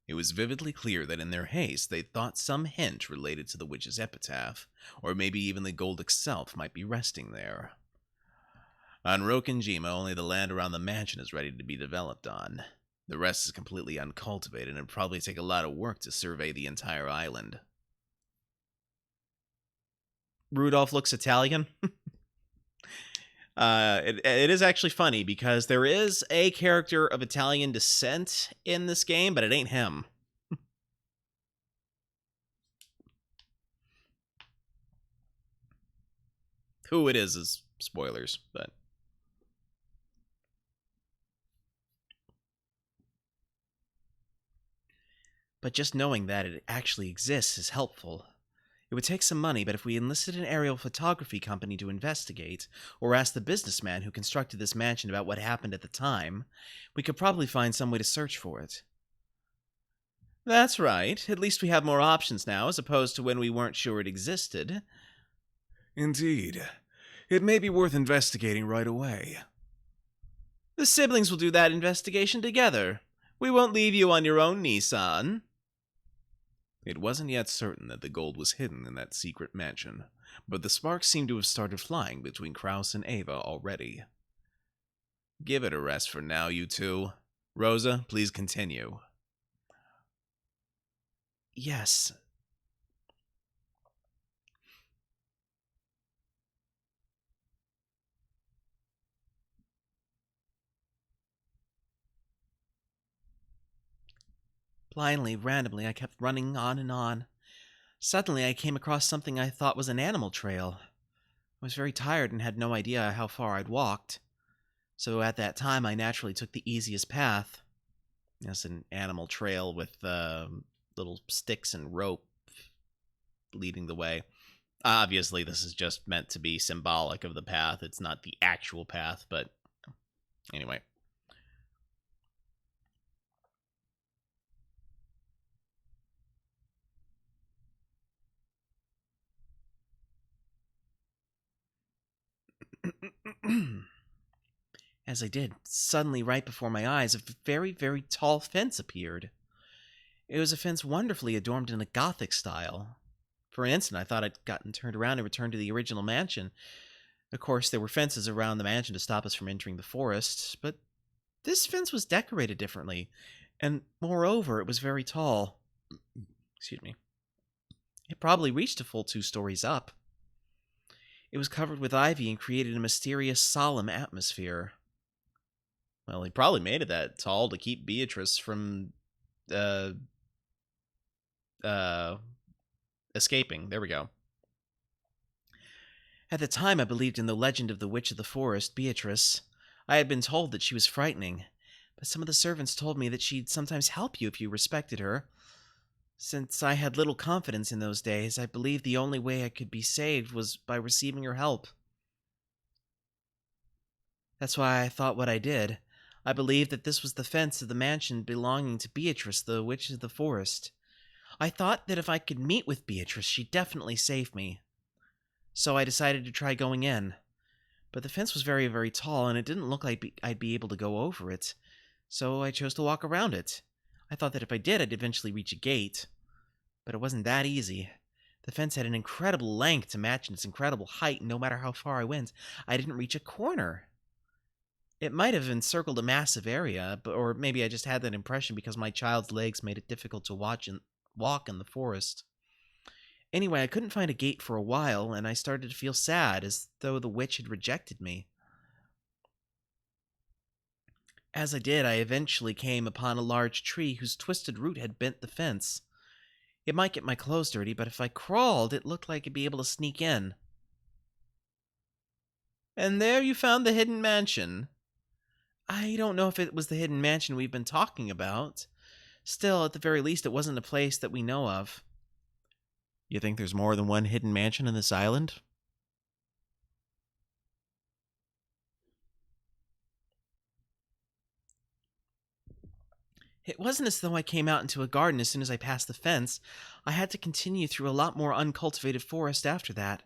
It was vividly clear that in their haste they thought some hint related to the witch's epitaph, or maybe even the gold itself might be resting there. On Rokenjima, only the land around the mansion is ready to be developed on. The rest is completely uncultivated and it'd probably take a lot of work to survey the entire island. Rudolph looks Italian. It is actually funny because there is a character of Italian descent in this game, but it ain't him. Who it is spoilers, but... But just knowing that it actually exists is helpful. It would take some money, but if we enlisted an aerial photography company to investigate, or asked the businessman who constructed this mansion about what happened at the time, we could probably find some way to search for it. That's right. At least we have more options now, as opposed to when we weren't sure it existed. Indeed. It may be worth investigating right away. The siblings will do that investigation together. We won't leave you on your own, Nissan. It wasn't yet certain that the gold was hidden in that secret mansion, but the sparks seemed to have started flying between Kraus and Ava already. Give it a rest for now, you two. Rosa, please continue. Yes. Blindly, randomly, I kept running on and on. Suddenly, I came across something I thought was an animal trail. I was very tired and had no idea how far I'd walked. So at that time, I naturally took the easiest path. That's an animal trail with little sticks and rope leading the way. Obviously, this is just meant to be symbolic of the path. It's not the actual path, but anyway. As I did, suddenly right before my eyes, a very, very tall fence appeared. It was a fence wonderfully adorned in a Gothic style. For an instant, I thought I'd gotten turned around and returned to the original mansion, Of course, there were fences around the mansion to stop us from entering the forest, but this fence was decorated differently, and moreover, it was very tall. Excuse me. It probably reached a full 2 stories up. It was covered with ivy and created a mysterious, solemn atmosphere. Well, he probably made it that tall to keep Beatrice from uh uh escaping. There we go. At the time, I believed in the legend of the Witch of the Forest, Beatrice. I had been told that she was frightening, but some of the servants told me that she'd sometimes help you if you respected her. Since I had little confidence in those days, I believed the only way I could be saved was by receiving her help. That's why I thought what I did. I believed that this was the fence of the mansion belonging to Beatrice, the Witch of the Forest. I thought that if I could meet with Beatrice, she'd definitely save me. So I decided to try going in. But the fence was very, very tall, and it didn't look like I'd be able to go over it. So I chose to walk around it. I thought that if I did, I'd eventually reach a gate. But it wasn't that easy. The fence had an incredible length to match its incredible height, and no matter how far I went, I didn't reach a corner. It might have encircled a massive area, or maybe I just had that impression because my child's legs made it difficult to walk in the forest. Anyway, I couldn't find a gate for a while, and I started to feel sad, as though the witch had rejected me. As I did, I eventually came upon a large tree whose twisted root had bent the fence. It might get my clothes dirty, but if I crawled, it looked like I'd be able to sneak in. And there you found the hidden mansion. I don't know if it was the hidden mansion we've been talking about. Still, at the very least, it wasn't a place that we know of. You think there's more than one hidden mansion in this island? It wasn't as though I came out into a garden as soon as I passed the fence. I had to continue through a lot more uncultivated forest after that.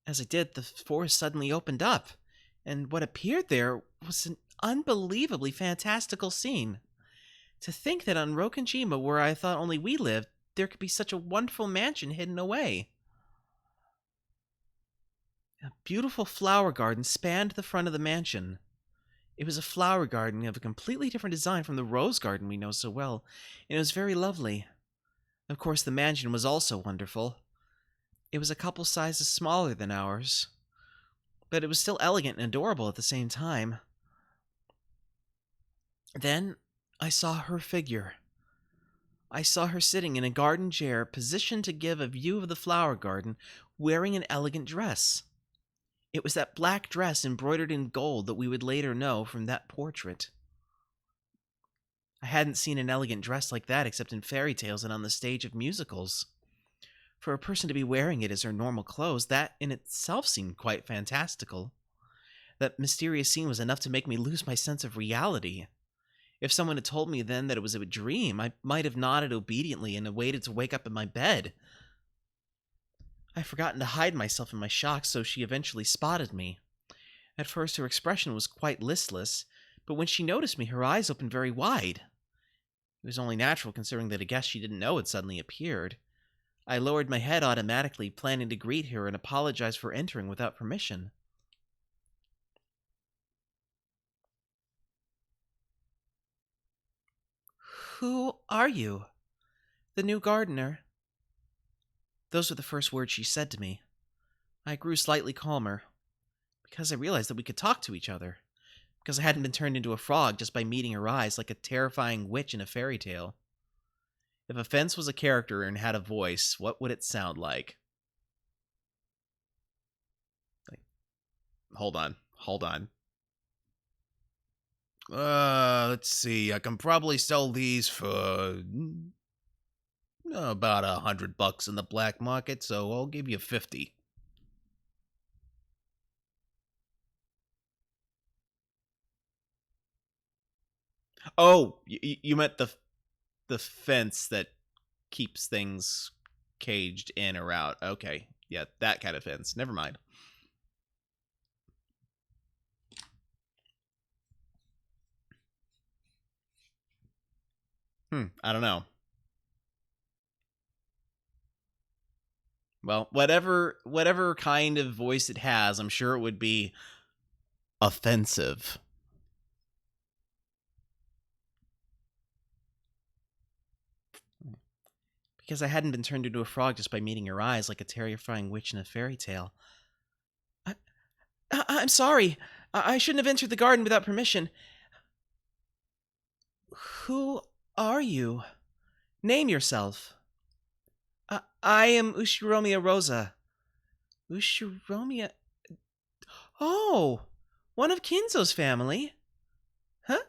As I did, the forest suddenly opened up, and what appeared there was an unbelievably fantastical scene. To think that on Rokanjima, where I thought only we lived, there could be such a wonderful mansion hidden away. A beautiful flower garden spanned the front of the mansion. It was a flower garden of a completely different design from the rose garden we know so well, and it was very lovely. Of course, the mansion was also wonderful. It was a couple sizes smaller than ours, but it was still elegant and adorable at the same time. Then I saw her figure. I saw her sitting in a garden chair, positioned to give a view of the flower garden, wearing an elegant dress. It was that black dress embroidered in gold that we would later know from that portrait. I hadn't seen an elegant dress like that except in fairy tales and on the stage of musicals. For a person to be wearing it as her normal clothes, that in itself seemed quite fantastical. That mysterious scene was enough to make me lose my sense of reality. If someone had told me then that it was a dream, I might have nodded obediently and waited to wake up in my bed. I'd forgotten to hide myself in my shock, so she eventually spotted me. At first, her expression was quite listless, but when she noticed me, her eyes opened very wide. It was only natural, considering that a guest she didn't know had suddenly appeared. I lowered my head automatically, planning to greet her and apologize for entering without permission. "Who are you?" "The new gardener." Those were the first words she said to me. I grew slightly calmer, because I realized that we could talk to each other, because I hadn't been turned into a frog just by meeting her eyes like a terrifying witch in a fairy tale. If a fence was a character and had a voice, what would it sound like? Hold on. Let's see. I can probably sell these for about $100 in the black market, so I'll give you 50. Oh, you meant the fence that keeps things caged in or out. Okay, yeah, that kind of fence. Never mind. I don't know. Well, whatever kind of voice it has, I'm sure it would be offensive. Because I hadn't been turned into a frog just by meeting your eyes like a terrifying witch in a fairy tale. I'm sorry. I shouldn't have entered the garden without permission. Who are you? Name yourself. I am Ushiromia Rosa. Ushiromia... Oh! One of Kinzo's family. Huh?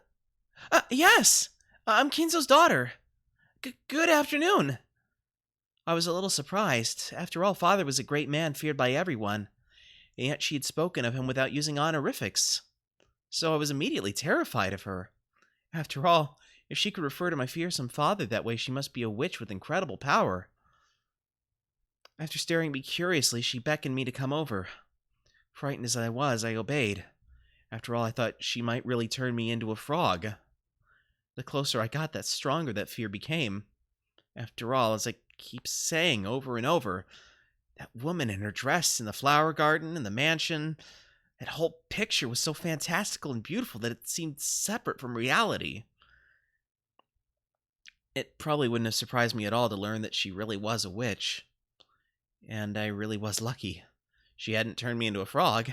Yes! I'm Kinzo's daughter. Good afternoon. I was a little surprised. After all, father was a great man feared by everyone, and yet she had spoken of him without using honorifics. So I was immediately terrified of her. After all, if she could refer to my fearsome father that way, she must be a witch with incredible power. After staring at me curiously, she beckoned me to come over. Frightened as I was, I obeyed. After all, I thought she might really turn me into a frog. The closer I got, the stronger that fear became. After all, as I keep saying over and over, that woman in her dress in the flower garden and the mansion, that whole picture was so fantastical and beautiful that it seemed separate from reality. It probably wouldn't have surprised me at all to learn that she really was a witch. And I really was lucky. She hadn't turned me into a frog.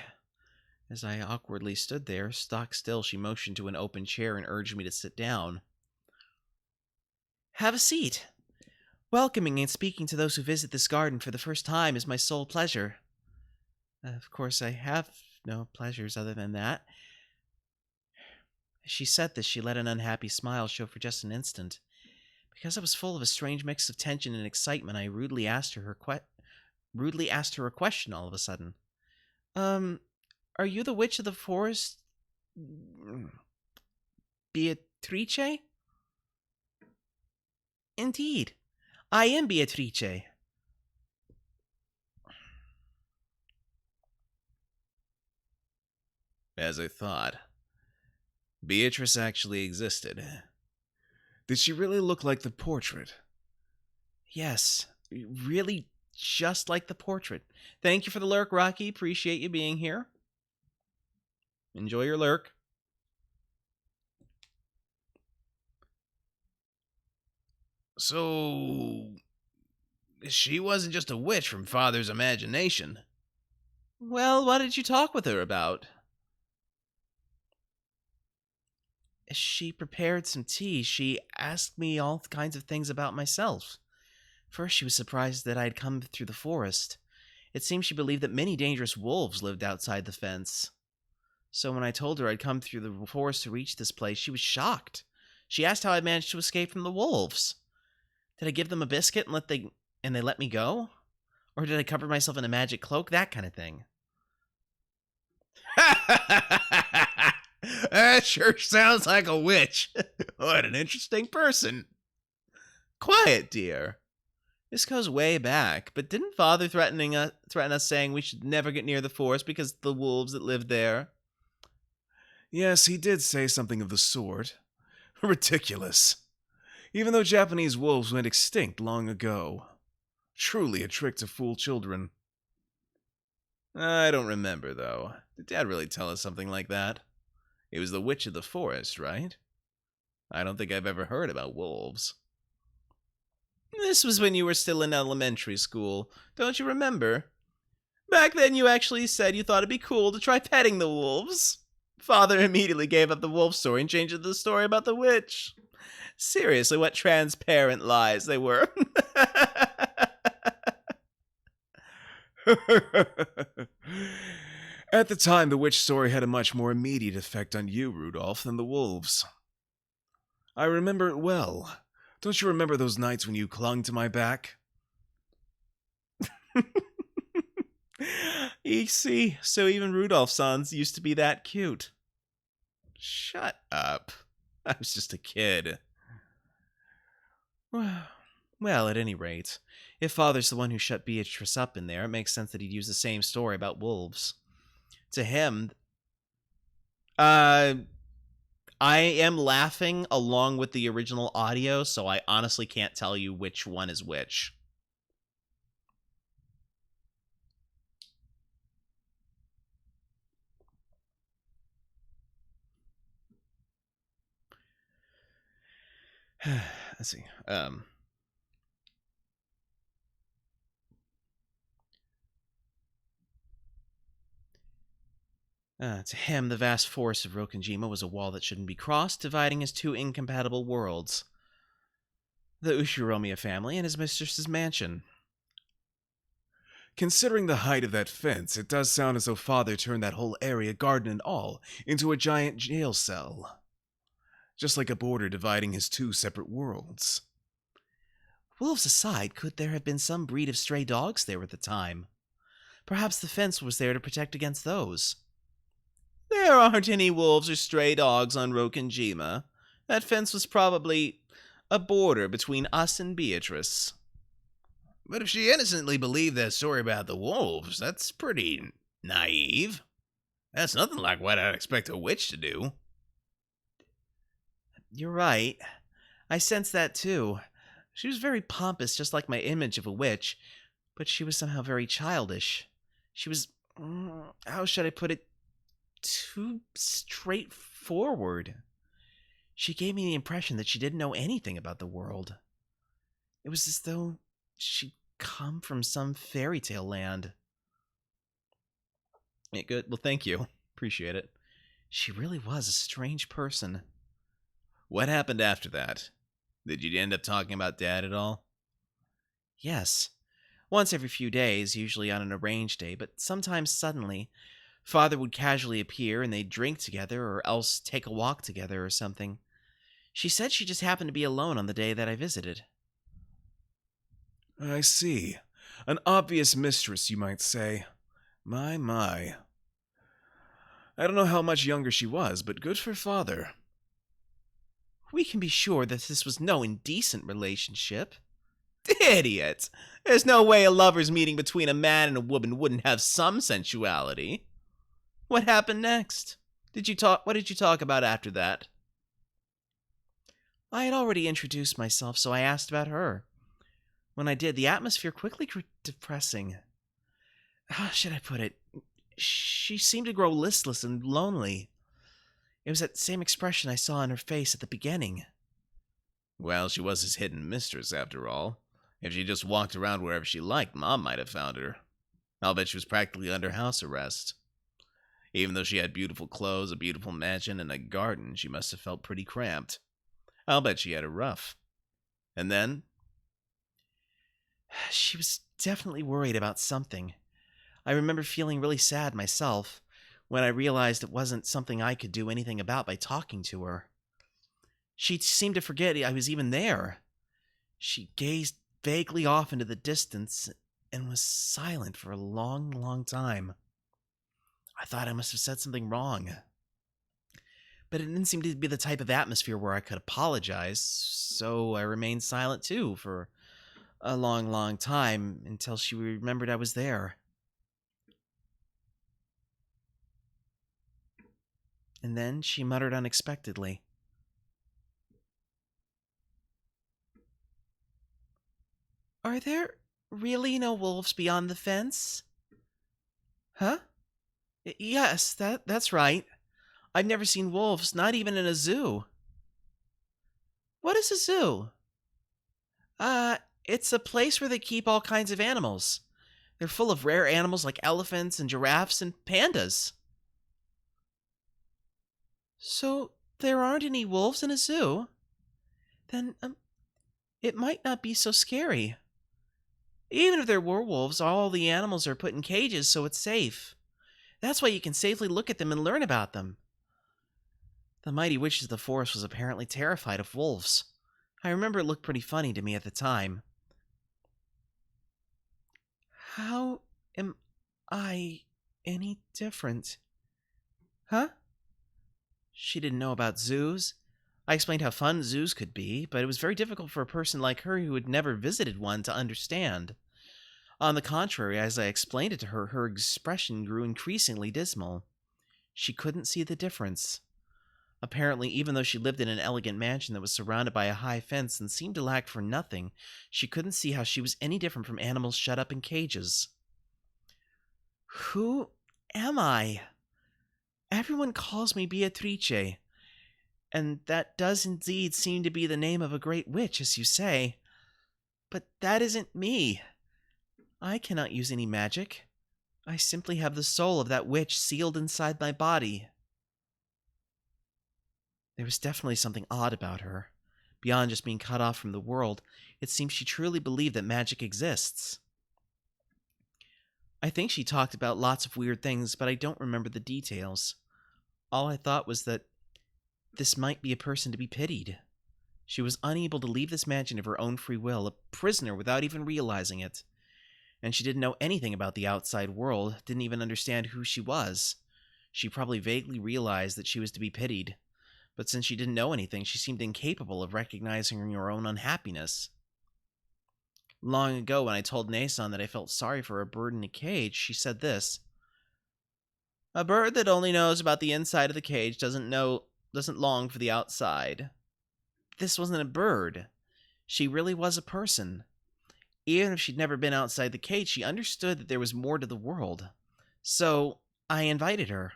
As I awkwardly stood there, stock still, she motioned to an open chair and urged me to sit down. Have a seat. Welcoming and speaking to those who visit this garden for the first time is my sole pleasure. Of course, I have no pleasures other than that. As she said this, she let an unhappy smile show for just an instant. Because I was full of a strange mix of tension and excitement, I rudely asked her a question all of a sudden. Are you the witch of the forest? Beatrice? Indeed. I am Beatrice. As I thought. Beatrice actually existed. Did she really look like the portrait? Yes, really just like the portrait. Thank you for the lurk, Rocky. Appreciate you being here. Enjoy your lurk. So, she wasn't just a witch from father's imagination. Well, what did you talk with her about? As she prepared some tea, she asked me all kinds of things about myself. First, she was surprised that I had come through the forest. It seemed she believed that many dangerous wolves lived outside the fence. So when I told her I'd come through the forest to reach this place, she was shocked. She asked how I managed to escape from the wolves. Did I give them a biscuit and they let me go? Or did I cover myself in a magic cloak? That kind of thing. That sure sounds like a witch. What an interesting person. Quiet, dear. This goes way back, but didn't Father threaten us saying we should never get near the forest because of the wolves that lived there? Yes, he did say something of the sort. Ridiculous. Even though Japanese wolves went extinct long ago. Truly a trick to fool children. I don't remember, though. Did Dad really tell us something like that? It was the Witch of the Forest, right? I don't think I've ever heard about wolves. This was when you were still in elementary school. Don't you remember? Back then you actually said you thought it'd be cool to try petting the wolves. Father immediately gave up the wolf story and changed it to the story about the witch. Seriously, what transparent lies they were. At the time, the witch story had a much more immediate effect on you, Rudolph, than the wolves. I remember it well. Don't you remember those nights when you clung to my back? You see, so even Rudolph's sons used to be that cute. Shut up. I was just a kid. Well, at any rate, if Father's the one who shut Beatrice up in there, it makes sense that he'd use the same story about wolves. To him, I am laughing along with the original audio, so I honestly can't tell you which one is which. Let's see. To him, the vast forest of Rokenjima was a wall that shouldn't be crossed, dividing his two incompatible worlds. The Ushiromiya family and his mistress's mansion. Considering the height of that fence, it does sound as though Father turned that whole area, garden and all, into a giant jail cell. Just like a border dividing his two separate worlds. Wolves aside, could there have been some breed of stray dogs there at the time? Perhaps the fence was there to protect against those. There aren't any wolves or stray dogs on Rokenjima. That fence was probably a border between us and Beatrice. But if she innocently believed that story about the wolves, that's pretty naive. That's nothing like what I'd expect a witch to do. You're right. I sensed that too. She was very pompous, just like my image of a witch, but she was somehow very childish. She was, how should I put it, too straightforward. She gave me the impression that she didn't know anything about the world. It was as though she'd come from some fairy tale land. Yeah, good. Well, thank you. Appreciate it. She really was a strange person. What happened after that? Did you end up talking about Dad at all? Yes. Once every few days, usually on an arranged day, but sometimes suddenly, Father would casually appear and they'd drink together or else take a walk together or something. She said she just happened to be alone on the day that I visited. I see. An obvious mistress, you might say. My. I don't know how much younger she was, but good for Father. We can be sure that this was no indecent relationship. Idiot! There's no way a lover's meeting between a man and a woman wouldn't have some sensuality. What happened next? What did you talk about after that? I had already introduced myself, so I asked about her. When I did, the atmosphere quickly grew depressing. How should I put it? She seemed to grow listless and lonely. It was that same expression I saw on her face at the beginning. Well, she was his hidden mistress, after all. If she just walked around wherever she liked, Mom might have found her. I'll bet she was practically under house arrest. Even though she had beautiful clothes, a beautiful mansion, and a garden, she must have felt pretty cramped. I'll bet she had it rough. And then? She was definitely worried about something. I remember feeling really sad myself when I realized it wasn't something I could do anything about by talking to her. She seemed to forget I was even there. She gazed vaguely off into the distance and was silent for a long, long time. I thought I must have said something wrong. But it didn't seem to be the type of atmosphere where I could apologize, so I remained silent too for a long, long time until she remembered I was there. And then she muttered unexpectedly, "Are there really no wolves beyond the fence?" Huh? Yes, that's right. I've never seen wolves, not even in a zoo. What is a zoo? It's a place where they keep all kinds of animals. They're full of rare animals like elephants and giraffes and pandas. So there aren't any wolves in a zoo? Then, it might not be so scary. Even if there were wolves, all the animals are put in cages so it's safe. That's why you can safely look at them and learn about them. The mighty witch of the forest was apparently terrified of wolves. I remember it looked pretty funny to me at the time. How am I any different? Huh? She didn't know about zoos. I explained how fun zoos could be, but it was very difficult for a person like her who had never visited one to understand. On the contrary, as I explained it to her, her expression grew increasingly dismal. She couldn't see the difference. Apparently, even though she lived in an elegant mansion that was surrounded by a high fence and seemed to lack for nothing, she couldn't see how she was any different from animals shut up in cages. Who am I? Everyone calls me Beatrice. And that does indeed seem to be the name of a great witch, as you say. But that isn't me. I cannot use any magic. I simply have the soul of that witch sealed inside my body. There was definitely something odd about her. Beyond just being cut off from the world, it seems she truly believed that magic exists. I think she talked about lots of weird things, but I don't remember the details. All I thought was that this might be a person to be pitied. She was unable to leave this mansion of her own free will, a prisoner without even realizing it. And she didn't know anything about the outside world, didn't even understand who she was. She probably vaguely realized that she was to be pitied, but since she didn't know anything, she seemed incapable of recognizing her own unhappiness. Long ago, when I told Nason that I felt sorry for a bird in a cage, she said this: "A bird that only knows about the inside of the cage doesn't long for the outside." This wasn't a bird. She really was a person. Even if she'd never been outside the cage, she understood that there was more to the world. So, I invited her.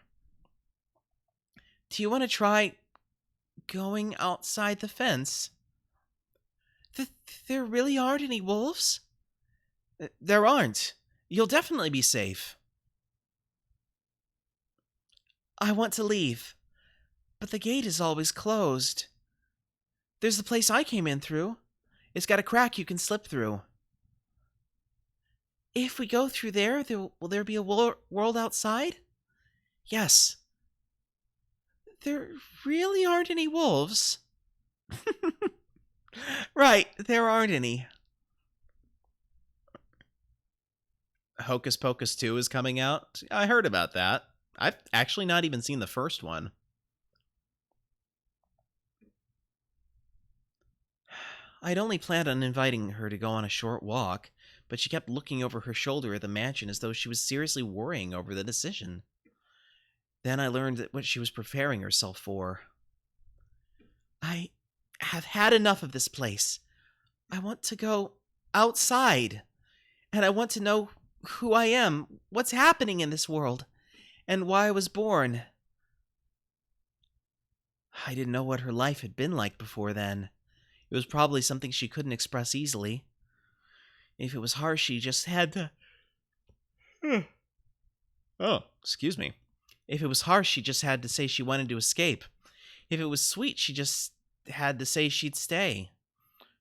"Do you want to try going outside the fence?" There really aren't any wolves?" "There aren't. You'll definitely be safe." "I want to leave, but the gate is always closed. There's the place I came in through. It's got a crack you can slip through." "If we go through there, will there be a world outside?" "Yes." "There really aren't any wolves?" "Right, there aren't any." Hocus Pocus 2 is coming out. I heard about that. I've actually not even seen the first one. I'd only planned on inviting her to go on a short walk, but she kept looking over her shoulder at the mansion as though she was seriously worrying over the decision. Then I learned that what she was preparing herself for. "I have had enough of this place. I want to go outside, and I want to know who I am, what's happening in this world, and why I was born." I didn't know what her life had been like before then. It was probably something she couldn't express easily. If it was harsh, she just had to... Oh, excuse me. If it was harsh, she just had to say she wanted to escape. If it was sweet, she just had to say she'd stay.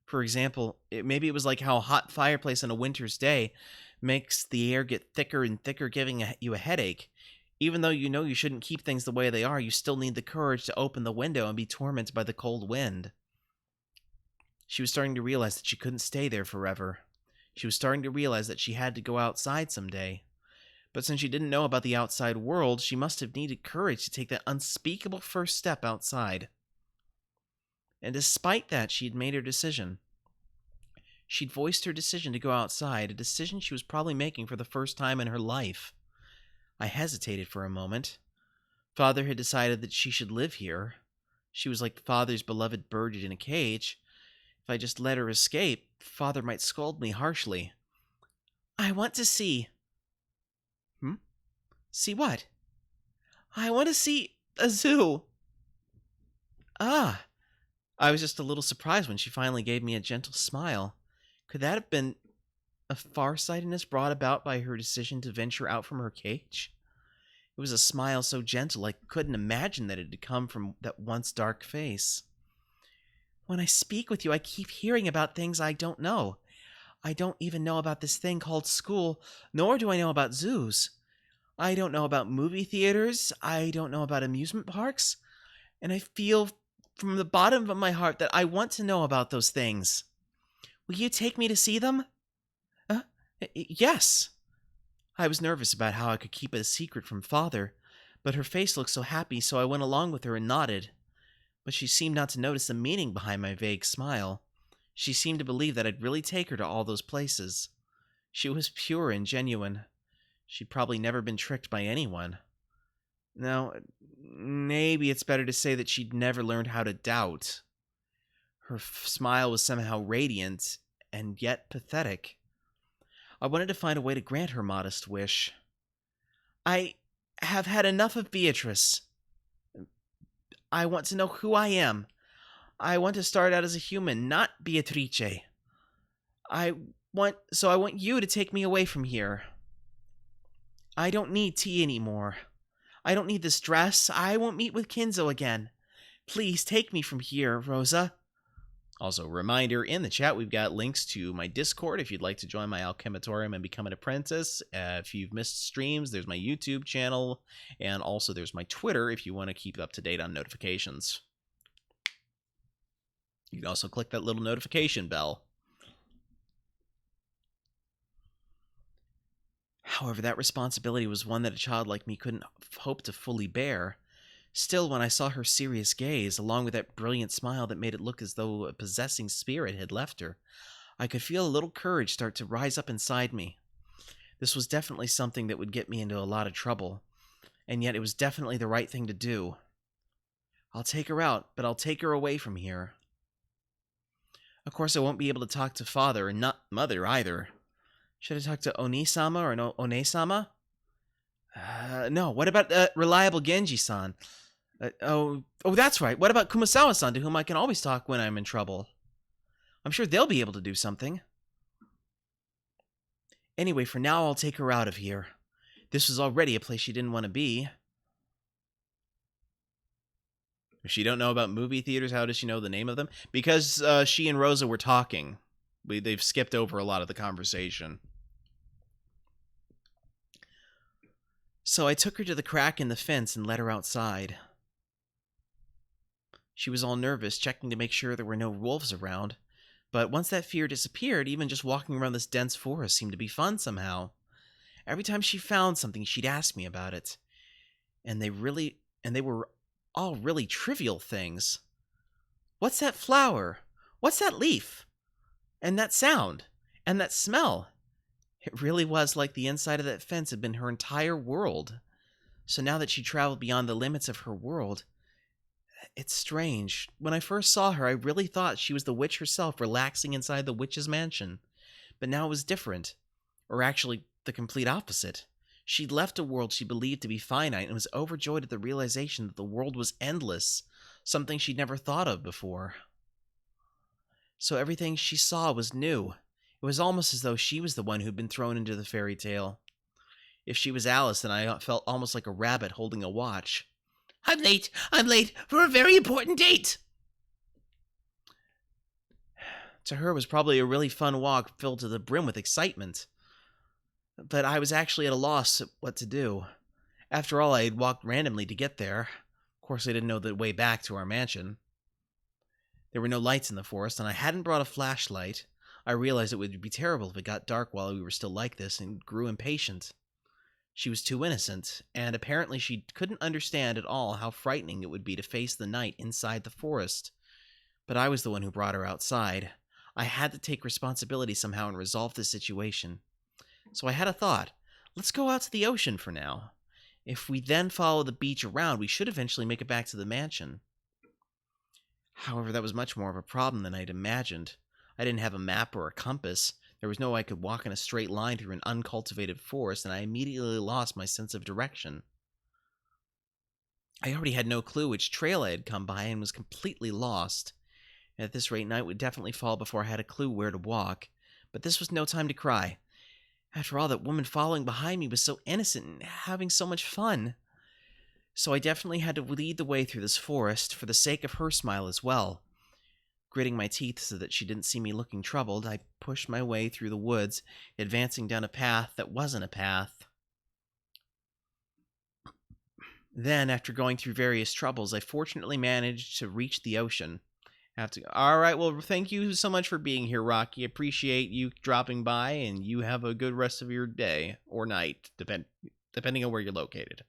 For example, maybe it was like how a hot fireplace on a winter's day makes the air get thicker and thicker, giving you a headache. Even though you know you shouldn't keep things the way they are, you still need the courage to open the window and be tormented by the cold wind. She was starting to realize that she couldn't stay there forever. She was starting to realize that she had to go outside someday. But since she didn't know about the outside world, she must have needed courage to take that unspeakable first step outside. And despite that, she had made her decision. She'd voiced her decision to go outside, a decision she was probably making for the first time in her life. I hesitated for a moment. Father had decided that she should live here. She was like Father's beloved bird in a cage. If I just let her escape, Father might scold me harshly. "I want to see." "See what?" "I want to see a zoo." "Ah." I was just a little surprised when she finally gave me a gentle smile. Could that have been a farsightedness brought about by her decision to venture out from her cage? It was a smile so gentle I couldn't imagine that it had come from that once dark face. "When I speak with you, I keep hearing about things I don't know. I don't even know about this thing called school, nor do I know about zoos. I don't know about movie theaters. I don't know about amusement parks. And I feel from the bottom of my heart that I want to know about those things. Will you take me to see them?" Yes." I was nervous about how I could keep it a secret from Father, but her face looked so happy, so I went along with her and nodded. But she seemed not to notice the meaning behind my vague smile. She seemed to believe that I'd really take her to all those places. She was pure and genuine. She'd probably never been tricked by anyone. No, maybe it's better to say that she'd never learned how to doubt. Her smile was somehow radiant, and yet pathetic. I wanted to find a way to grant her modest wish. "I have had enough of Beatrice." I want to know who I am. I want to start out as a human, not Beatrice. I want you to take me away from here. I don't need tea anymore. I don't need this dress. I won't meet with Kinzo again. Please take me from here, Rosa. Also, reminder, in the chat, we've got links to my Discord if you'd like to join my Alchematorium and become an apprentice. If you've missed streams, there's my YouTube channel, and also there's my Twitter if you want to keep up to date on notifications. You can also click that little notification bell. However, that responsibility was one that a child like me couldn't hope to fully bear. Still, when I saw her serious gaze, along with that brilliant smile that made it look as though a possessing spirit had left her, I could feel a little courage start to rise up inside me. This was definitely something that would get me into a lot of trouble, and yet it was definitely the right thing to do. I'll take her out, but I'll take her away from here. Of course, I won't be able to talk to Father, and not Mother either. Should I talk to Oni-sama or no One-sama? No. What about Reliable Genji-san? That's right. What about Kumasawa-san, to whom I can always talk when I'm in trouble? I'm sure they'll be able to do something. Anyway, for now, I'll take her out of here. This was already a place she didn't want to be. If she don't know about movie theaters, how does she know the name of them? Because she and Rosa were talking. They've skipped over a lot of the conversation. So I took her to the crack in the fence and let her outside. She was all nervous, checking to make sure there were no wolves around. But once that fear disappeared, even just walking around this dense forest seemed to be fun somehow. Every time she found something, she'd ask me about it. And they were all really trivial things. What's that flower? What's that leaf? And that sound? And that smell? It really was like the inside of that fence had been her entire world. So now that she traveled beyond the limits of her world, it's strange. When I first saw her, I really thought she was the witch herself relaxing inside the witch's mansion. But now it was different. Or actually, the complete opposite. She'd left a world she believed to be finite and was overjoyed at the realization that the world was endless, something she'd never thought of before. So everything she saw was new. It was almost as though she was the one who'd been thrown into the fairy tale. If she was Alice, then I felt almost like a rabbit holding a watch. I'm late for a very important date! To her, it was probably a really fun walk filled to the brim with excitement. But I was actually at a loss at what to do. After all, I had walked randomly to get there. Of course, I didn't know the way back to our mansion. There were no lights in the forest, and I hadn't brought a flashlight. I realized it would be terrible if it got dark while we were still like this, and grew impatient. She was too innocent, and apparently she couldn't understand at all how frightening it would be to face the night inside the forest. But I was the one who brought her outside. I had to take responsibility somehow and resolve the situation. So I had a thought. Let's go out to the ocean for now. If we then follow the beach around, we should eventually make it back to the mansion. However, that was much more of a problem than I'd imagined. I didn't have a map or a compass. There was no way I could walk in a straight line through an uncultivated forest, and I immediately lost my sense of direction. I already had no clue which trail I had come by and was completely lost. At this rate, night would definitely fall before I had a clue where to walk. But this was no time to cry. After all, that woman following behind me was so innocent and having so much fun. So I definitely had to lead the way through this forest for the sake of her smile as well. Gritting my teeth so that she didn't see me looking troubled, I pushed my way through the woods, advancing down a path that wasn't a path. Then, after going through various troubles, I fortunately managed to reach the ocean. Alright, well, thank you so much for being here, Rocky. Appreciate you dropping by, and you have a good rest of your day, or night, depending on where you're located.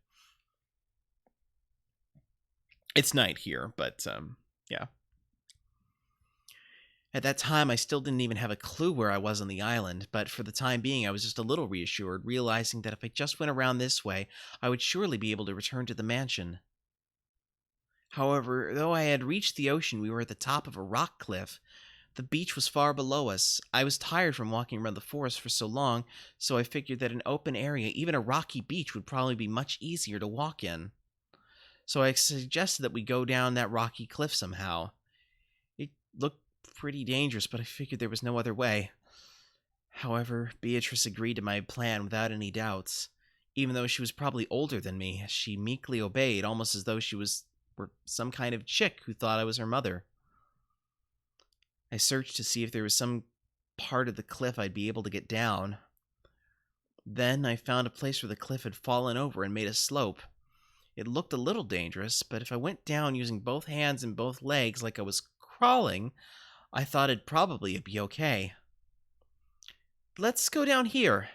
It's night here, but, yeah. At that time, I still didn't even have a clue where I was on the island, but for the time being, I was just a little reassured, realizing that if I just went around this way, I would surely be able to return to the mansion. However, though I had reached the ocean, we were at the top of a rock cliff. The beach was far below us. I was tired from walking around the forest for so long, so I figured that an open area, even a rocky beach, would probably be much easier to walk in. so I suggested that we go down that rocky cliff somehow. It looked pretty dangerous, but I figured there was no other way. However, Beatrice agreed to my plan without any doubts. Even though she was probably older than me, she meekly obeyed, almost as though she were some kind of chick who thought I was her mother. I searched to see if there was some part of the cliff I'd be able to get down. Then I found a place where the cliff had fallen over and made a slope. It looked a little dangerous, but if I went down using both hands and both legs like I was crawling, I thought it'd probably be okay. Let's go down here.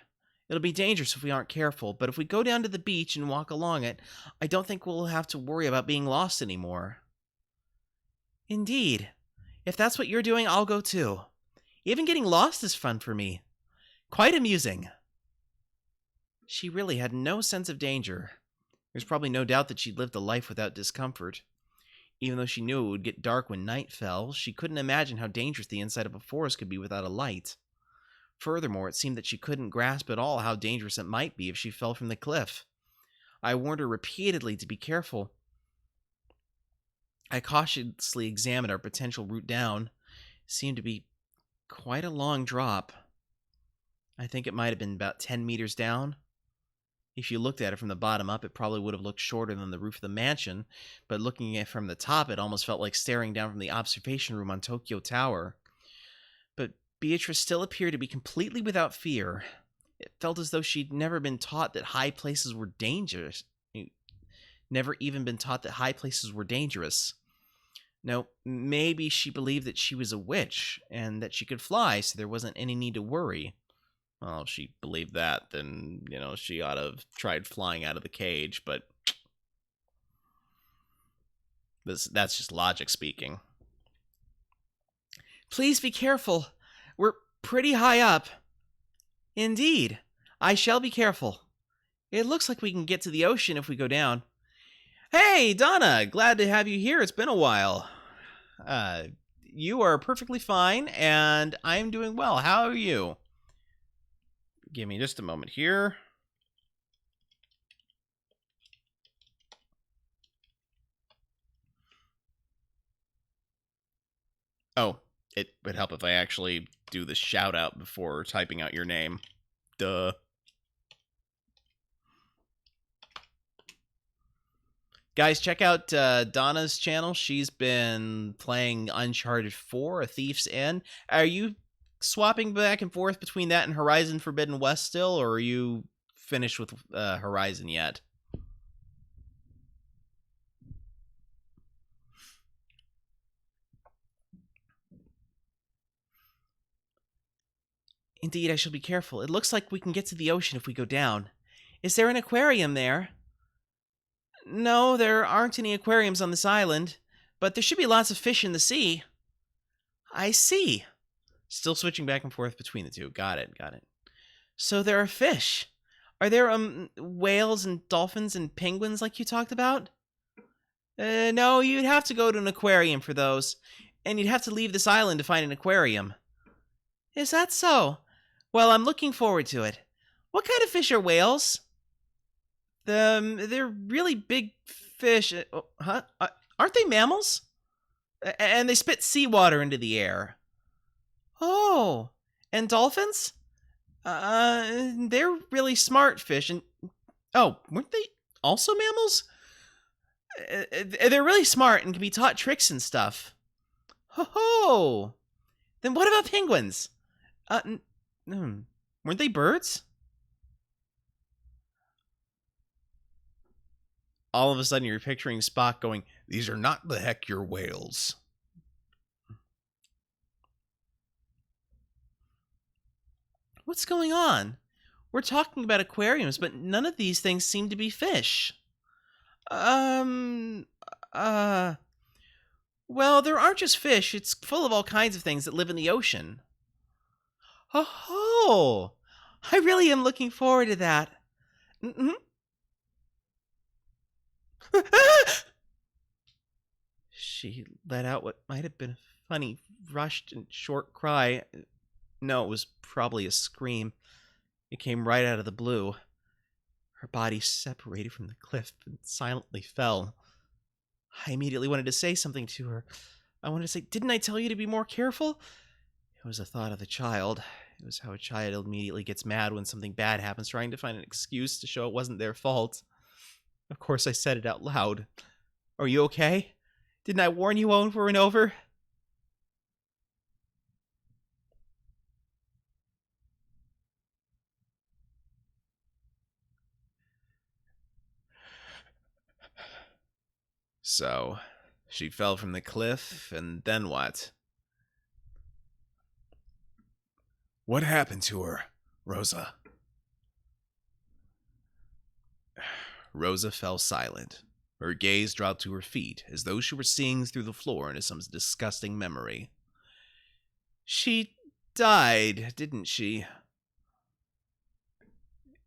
It'll be dangerous if we aren't careful, but if we go down to the beach and walk along it, I don't think we'll have to worry about being lost anymore. Indeed. If that's what you're doing, I'll go too. Even getting lost is fun for me. Quite amusing. She really had no sense of danger. There's probably no doubt that she'd lived a life without discomfort. Even though she knew it would get dark when night fell, she couldn't imagine how dangerous the inside of a forest could be without a light. Furthermore, it seemed that she couldn't grasp at all how dangerous it might be if she fell from the cliff. I warned her repeatedly to be careful. I cautiously examined our potential route down. It seemed to be quite a long drop. I think it might have been about 10 meters down. If you looked at it from the bottom up, it probably would have looked shorter than the roof of the mansion, but looking at it from the top, it almost felt like staring down from the observation room on Tokyo Tower. But Beatrice still appeared to be completely without fear. It felt as though she'd never been taught that high places were dangerous. Never even been taught that high places were dangerous. No, maybe she believed that she was a witch, and that she could fly, so there wasn't any need to worry. Well, if she believed that, then, she ought to have tried flying out of the cage, but that's just logic speaking. Please be careful. We're pretty high up. Indeed. I shall be careful. It looks like we can get to the ocean if we go down. Hey, Donna! Glad to have you here. It's been a while. You are perfectly fine, and I'm doing well. How are you? Give me just a moment here. Oh, it would help if I actually do the shout out before typing out your name. Duh. Guys, check out Donna's channel. She's been playing Uncharted 4, A Thief's End. Are you swapping back and forth between that and Horizon Forbidden West still, or are you finished with Horizon yet? Indeed, I shall be careful. It looks like we can get to the ocean if we go down. Is there an aquarium there? No, there aren't any aquariums on this island, but there should be lots of fish in the sea. I see. Still switching back and forth between the two. Got it. So there are fish. Are there, whales and dolphins and penguins like you talked about? No, you'd have to go to an aquarium for those, and you'd have to leave this island to find an aquarium. Is that so? Well, I'm looking forward to it. What kind of fish are whales? They're really big fish. Aren't they mammals? And they spit seawater into the air. Oh, and dolphins? They're really smart fish. And oh, weren't they also mammals? They're really smart and can be taught tricks and stuff. Ho! Then what about penguins? Weren't they birds? All of a sudden, you're picturing Spock going, "These are not the heck your whales." What's going on? We're talking about aquariums, but none of these things seem to be fish. Well, there aren't just fish. It's full of all kinds of things that live in the ocean. Oh, I really am looking forward to that. Mm-hmm. She let out what might have been a funny, rushed, and short cry. No, it was probably a scream. It came right out of the blue. Her body separated from the cliff and silently fell, I immediately wanted to say something to her. I wanted to say, didn't I tell you to be more careful? It was a thought of the child. It was how a child immediately gets mad when something bad happens, trying to find an excuse to show it wasn't their fault. Of course, I said it out loud. Are you okay? Didn't I warn you over and over? So, she fell from the cliff, and then what? What happened to her, Rosa? Rosa fell silent. Her gaze dropped to her feet, as though she were seeing through the floor into some disgusting memory. She died, didn't she?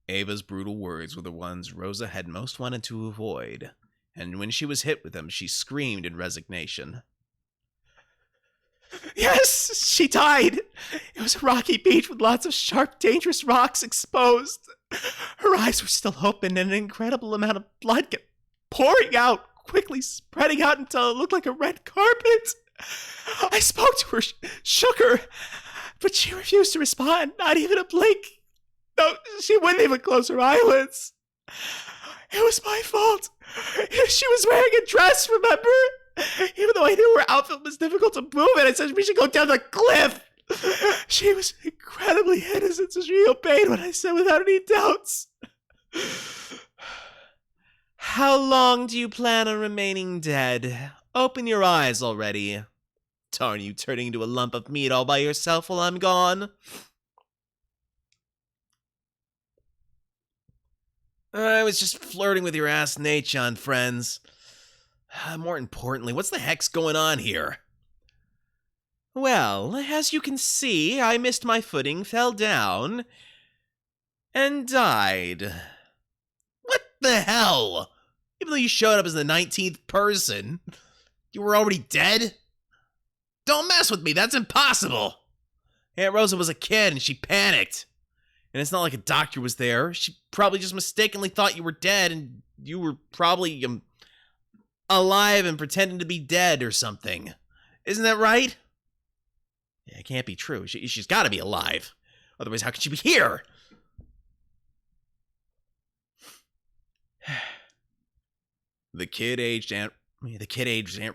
Ava's brutal words were the ones Rosa had most wanted to avoid, and when she was hit with them, she screamed in resignation. Yes, she died. It was a rocky beach with lots of sharp, dangerous rocks exposed. Her eyes were still open and an incredible amount of blood kept pouring out, quickly spreading out until it looked like a red carpet. I spoke to her, shook her, but she refused to respond, not even a blink. No, she wouldn't even close her eyelids. It was my fault. She was wearing a dress, remember? Even though I knew her outfit was difficult to move and I said we should go down the cliff. She was incredibly innocent, so she obeyed what I said without any doubts. How long do you plan on remaining dead? Open your eyes already. Darn you, turning into a lump of meat all by yourself while I'm gone. I was just flirting with your ass Nachon, friends. More importantly, what's the heck's going on here? Well, as you can see, I missed my footing, fell down, and died. What the hell? Even though you showed up as the 19th person, you were already dead? Don't mess with me, that's impossible! Aunt Rosa was a kid and she panicked. And it's not like a doctor was there. She probably just mistakenly thought you were dead and you were probably alive and pretending to be dead or something. Isn't that right? Yeah, it can't be true. She's got to be alive. Otherwise, how could she be here? The kid-aged Aunt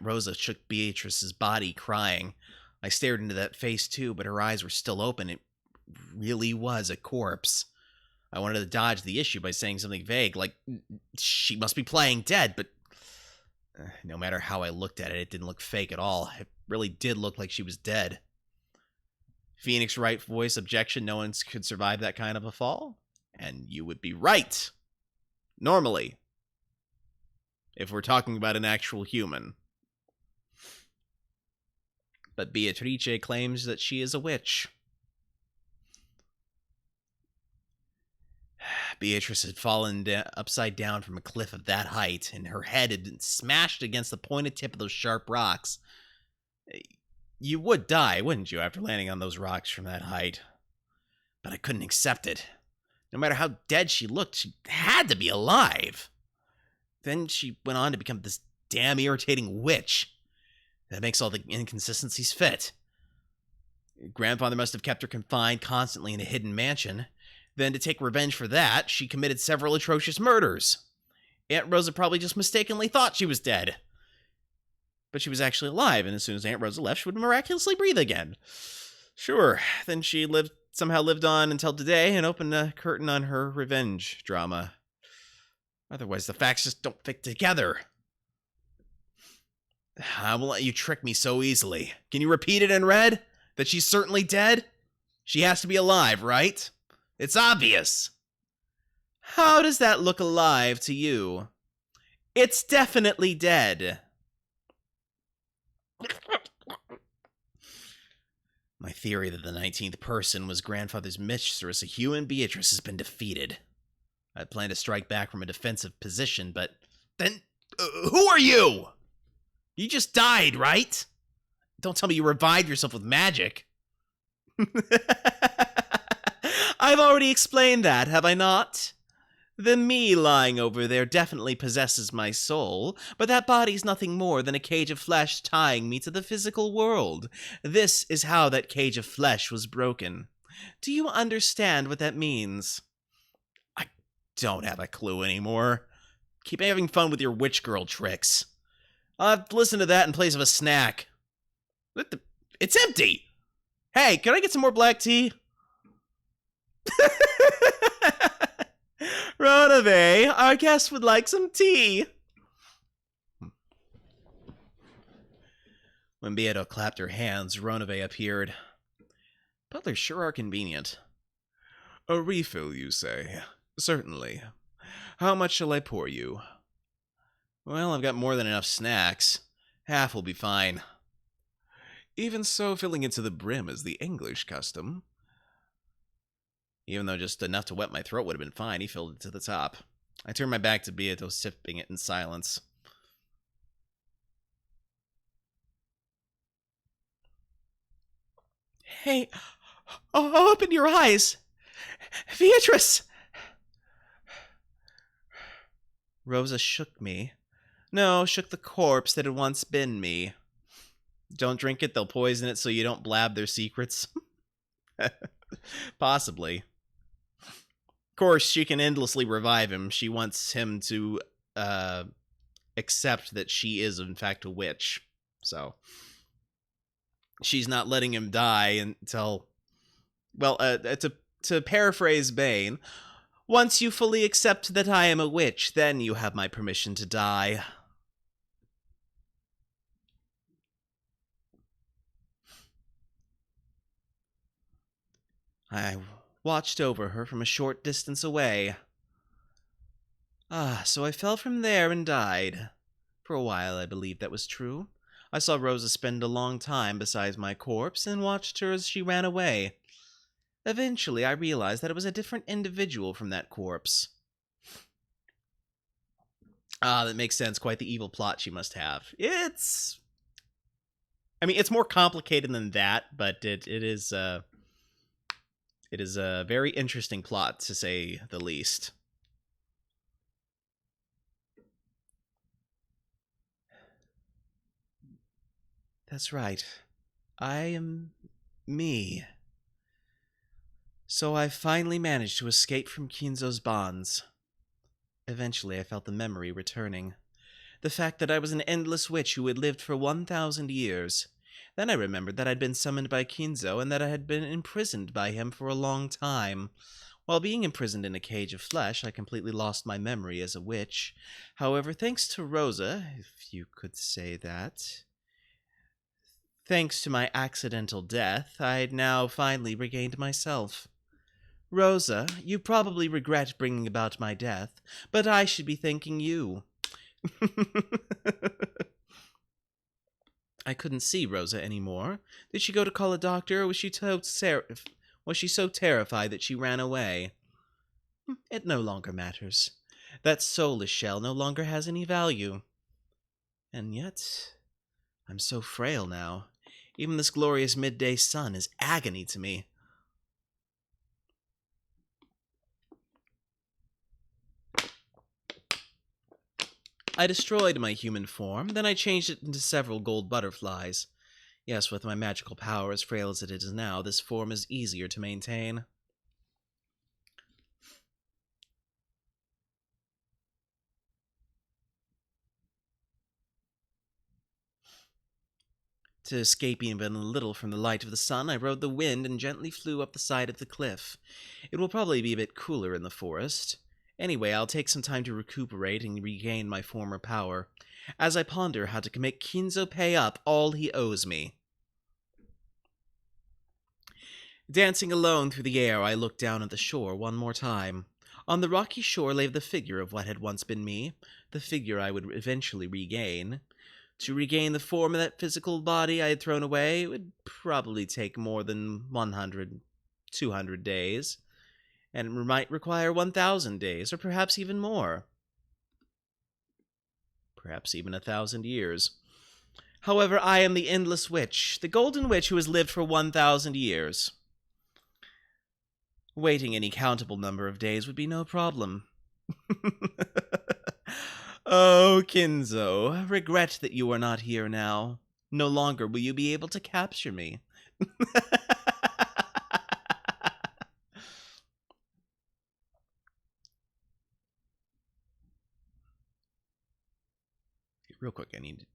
Rosa shook Beatrice's body, crying. I stared into that face too, but her eyes were still open. It really was a corpse. I wanted to dodge the issue by saying something vague, like, she must be playing dead, but no matter how I looked at it, it didn't look fake at all. It really did look like she was dead. Phoenix Wright voice objection, no one could survive that kind of a fall? And you would be right. Normally. If we're talking about an actual human. But Beatrice claims that she is a witch. Beatrice had fallen upside down from a cliff of that height, and her head had been smashed against the pointed tip of those sharp rocks. You would die, wouldn't you, after landing on those rocks from that height? But I couldn't accept it. No matter how dead she looked, she had to be alive. Then she went on to become this damn irritating witch. That makes all the inconsistencies fit. Grandfather must have kept her confined constantly in a hidden mansion. Then, to take revenge for that, she committed several atrocious murders. Aunt Rosa probably just mistakenly thought she was dead. But she was actually alive, and as soon as Aunt Rosa left, she would miraculously breathe again. Sure, then she somehow lived on until today and opened a curtain on her revenge drama. Otherwise, the facts just don't fit together. I won't let you trick me so easily. Can you repeat it in red? That she's certainly dead? She has to be alive, right? It's obvious. How does that look alive to you? It's definitely dead. My theory that the 19th person was grandfather's mistress, a human Beatrice, has been defeated. I'd planned to strike back from a defensive position, but then, who are you? You just died, right? Don't tell me you revived yourself with magic. I've already explained that, have I not? The me lying over there definitely possesses my soul, but that body's nothing more than a cage of flesh tying me to the physical world. This is how that cage of flesh was broken. Do you understand what that means? I don't have a clue anymore. Keep having fun with your witch girl tricks. I'll have to listen to that in place of a snack. It's empty! Hey, can I get some more black tea? Ronave, our guest would like some tea. When Beato clapped her hands, Ronave appeared. Butlers sure are convenient. A refill, you say? Certainly. How much shall I pour you? Well, I've got more than enough snacks. Half will be fine. Even so, filling it to the brim is the English custom. Even though just enough to wet my throat would have been fine, he filled it to the top. I turned my back to Beato, sipping it in silence. Hey, open your eyes! Beatrice! Rosa shook me. No, shook the corpse that had once been me. Don't drink it, they'll poison it so you don't blab their secrets. Possibly. Of course, she can endlessly revive him. She wants him to accept that she is, in fact, a witch. So, she's not letting him die until... Well, to paraphrase Bane, once you fully accept that I am a witch, then you have my permission to die. I watched over her from a short distance away. So I fell from there and died. For a while I believed that was true. I saw Rosa spend a long time beside my corpse and watched her as she ran away. Eventually I realized that it was a different individual from that corpse. That makes sense. Quite the evil plot she must have. It's more complicated than that, but it is a very interesting plot, to say the least. That's right. I am me. So I finally managed to escape from Kinzo's bonds. Eventually I felt the memory returning. The fact that I was an endless witch who had lived for 1,000 years. Then I remembered that I'd been summoned by Kinzo and that I had been imprisoned by him for a long time. While being imprisoned in a cage of flesh, I completely lost my memory as a witch. However, thanks to Rosa, if you could say that, thanks to my accidental death, I'd now finally regained myself. Rosa, you probably regret bringing about my death, but I should be thanking you. I couldn't see Rosa anymore. Did she go to call a doctor, or was she so terrified that she ran away? It no longer matters. That soulless shell no longer has any value. And yet, I'm so frail now. Even this glorious midday sun is agony to me. I destroyed my human form, then I changed it into several gold butterflies. Yes, with my magical power as frail as it is now, this form is easier to maintain. To escape even a little from the light of the sun, I rode the wind and gently flew up the side of the cliff. It will probably be a bit cooler in the forest. Anyway, I'll take some time to recuperate and regain my former power, as I ponder how to make Kinzo pay up all he owes me. Dancing alone through the air, I looked down at the shore one more time. On the rocky shore lay the figure of what had once been me, the figure I would eventually regain. To regain the form of that physical body I had thrown away would probably take more than 100, 200 days, and it might require 1,000 days, or perhaps even more. Perhaps even 1,000 years. However, I am the Endless Witch, the Golden Witch who has lived for 1,000 years. Waiting any countable number of days would be no problem. Oh, Kinzo, regret that you are not here now. No longer will you be able to capture me. Real quick, I need...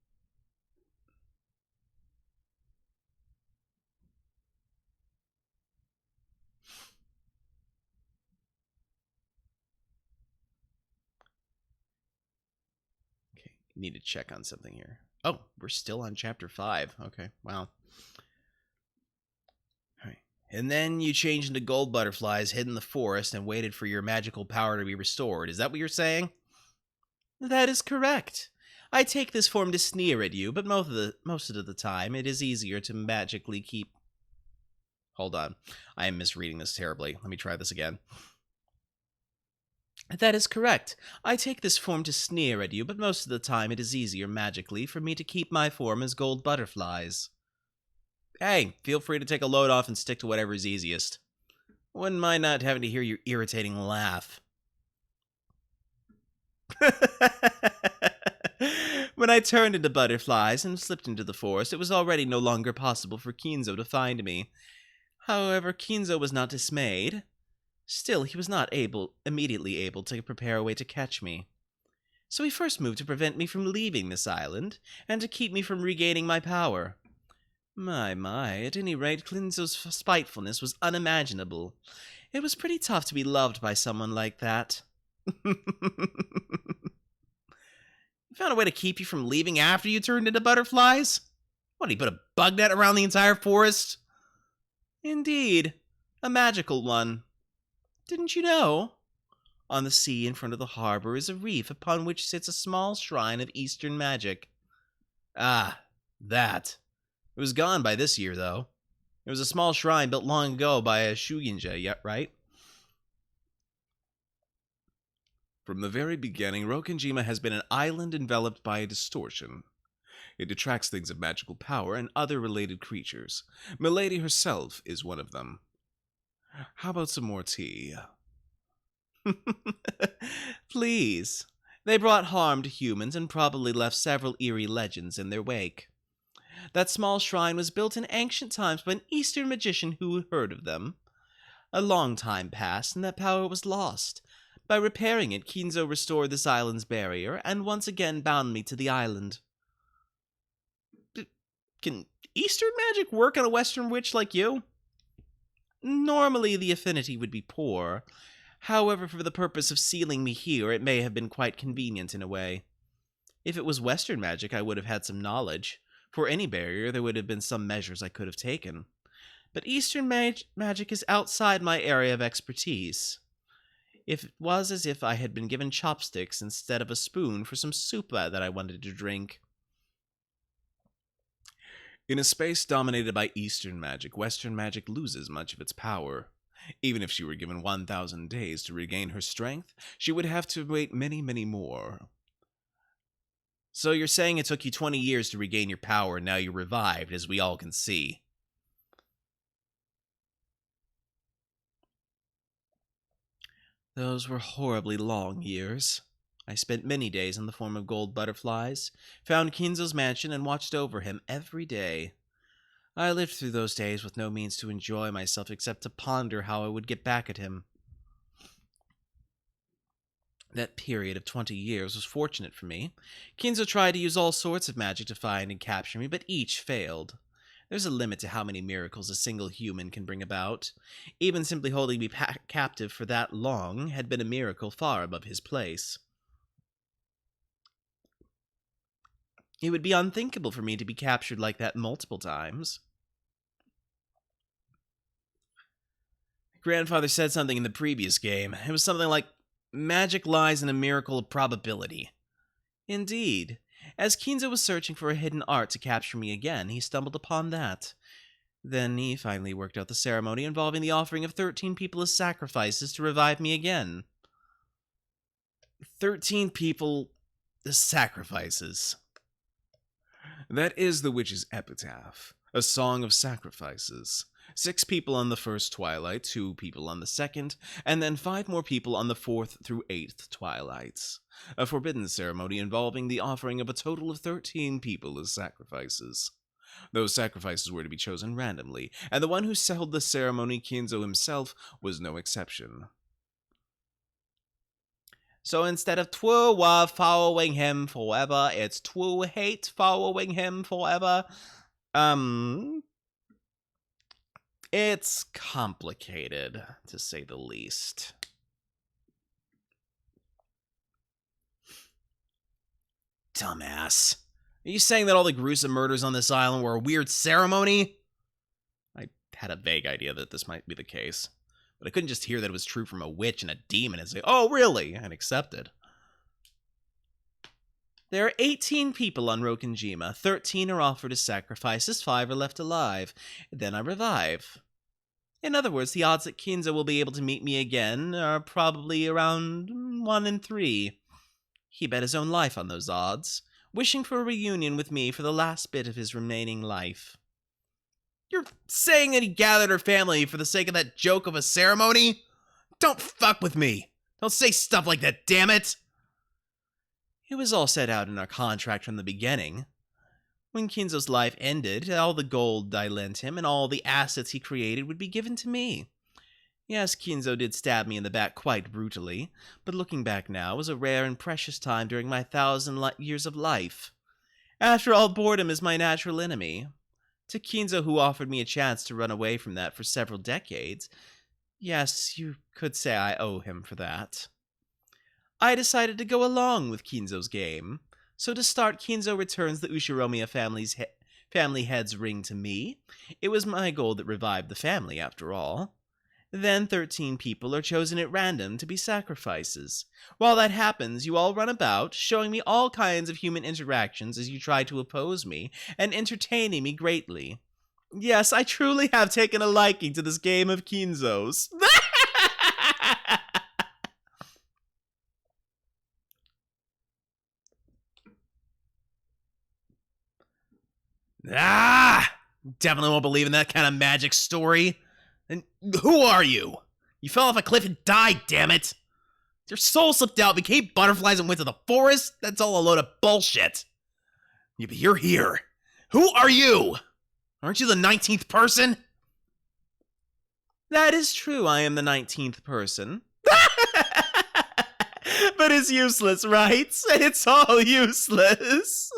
Okay, need to check on something here. Oh, we're still on chapter 5. Okay, wow. Alright. And then you changed into gold butterflies, hid in the forest, and waited for your magical power to be restored. Is that what you're saying? That is correct. I take this form to sneer at you, but most of the time it is easier to magically keep... Hold on. I am misreading this terribly. Let me try this again. That is correct. I take this form to sneer at you, but most of the time it is easier magically for me to keep my form as gold butterflies. Hey, feel free to take a load off and stick to whatever is easiest. Wouldn't mind not having to hear your irritating laugh. When I turned into butterflies and slipped into the forest, it was already no longer possible for Kinzo to find me. However, Kinzo was not dismayed. Still, he was not immediately able to prepare a way to catch me. So he first moved to prevent me from leaving this island, and to keep me from regaining my power. My, at any rate, Kinzo's spitefulness was unimaginable. It was pretty tough to be loved by someone like that. You found a way to keep you from leaving after you turned into butterflies? What, he put a bug net around the entire forest? Indeed, a magical one. Didn't you know? On the sea in front of the harbor is a reef upon which sits a small shrine of Eastern magic. Ah, that. It was gone by this year, though. It was a small shrine built long ago by a Shugenja, right? From the very beginning, Rokenjima has been an island enveloped by a distortion. It attracts things of magical power and other related creatures. Milady herself is one of them. How about some more tea? Please. They brought harm to humans and probably left several eerie legends in their wake. That small shrine was built in ancient times by an Eastern magician who heard of them. A long time passed, and that power was lost. By repairing it, Kinzo restored this island's barrier, and once again bound me to the island. Can Eastern magic work on a Western witch like you? Normally, the affinity would be poor. However, for the purpose of sealing me here, it may have been quite convenient in a way. If it was Western magic, I would have had some knowledge. For any barrier, there would have been some measures I could have taken. But Eastern magic is outside my area of expertise. It was as if I had been given chopsticks instead of a spoon for some soup that I wanted to drink. In a space dominated by Eastern magic, Western magic loses much of its power. Even if she were given 1,000 days to regain her strength, she would have to wait many, many more. So you're saying it took you 20 years to regain your power, and now you're revived, as we all can see. Those were horribly long years. I spent many days in the form of gold butterflies, found Kinzo's mansion, and watched over him every day. I lived through those days with no means to enjoy myself except to ponder how I would get back at him. That period of 20 years was fortunate for me. Kinzo tried to use all sorts of magic to find and capture me, but each failed. There's a limit to how many miracles a single human can bring about. Even simply holding me captive for that long had been a miracle far above his place. It would be unthinkable for me to be captured like that multiple times. Grandfather said something in the previous game. It was something like, magic lies in a miracle of probability. Indeed. As Kinzo was searching for a hidden art to capture me again, he stumbled upon that. Then he finally worked out the ceremony involving the offering of 13 people as sacrifices to revive me again. 13 people as sacrifices. That is the witch's epitaph, a song of sacrifices. 6 people on the first twilight, 2 people on the second, and then 5 more people on the 4th through 8th twilights. A forbidden ceremony involving the offering of a total of 13 people as sacrifices. Those sacrifices were to be chosen randomly, and the one who held the ceremony, Kinzo himself, was no exception. So instead of true love following him forever, it's true hate following him forever. It's complicated, to say the least. Dumbass. Are you saying that all the gruesome murders on this island were a weird ceremony? I had a vague idea that this might be the case, but I couldn't just hear that it was true from a witch and a demon and say, oh, really? And accept it. There are 18 people on Rokenjima. 13 are offered as sacrifices, 5 are left alive. Then I revive. In other words, the odds that Kinzo will be able to meet me again are probably around 1 in 3. He bet his own life on those odds, wishing for a reunion with me for the last bit of his remaining life. You're saying that he gathered her family for the sake of that joke of a ceremony? Don't fuck with me! Don't say stuff like that, damn it! It was all set out in our contract from the beginning. When Kinzo's life ended, all the gold I lent him and all the assets he created would be given to me. Yes, Kinzo did stab me in the back quite brutally, but looking back now was a rare and precious time during my 1,000 years of life. After all, boredom is my natural enemy. To Kinzo, who offered me a chance to run away from that for several decades, yes, you could say I owe him for that. I decided to go along with Kinzo's game. So to start, Kinzo returns the Ushiromiya family head's ring to me. It was my goal that revived the family, after all. Then 13 people are chosen at random to be sacrifices. While that happens, you all run about, showing me all kinds of human interactions as you try to oppose me, and entertaining me greatly. Yes, I truly have taken a liking to this game of Kinzo's. Definitely won't believe in that kind of magic story. And who are you? You fell off a cliff and died, damn it! Your soul slipped out, became butterflies, and went to the forest? That's all a load of bullshit. Yeah, but you're here. Who are you? Aren't you the 19th person? That is true, I am the 19th person. But it's useless, right? It's all useless.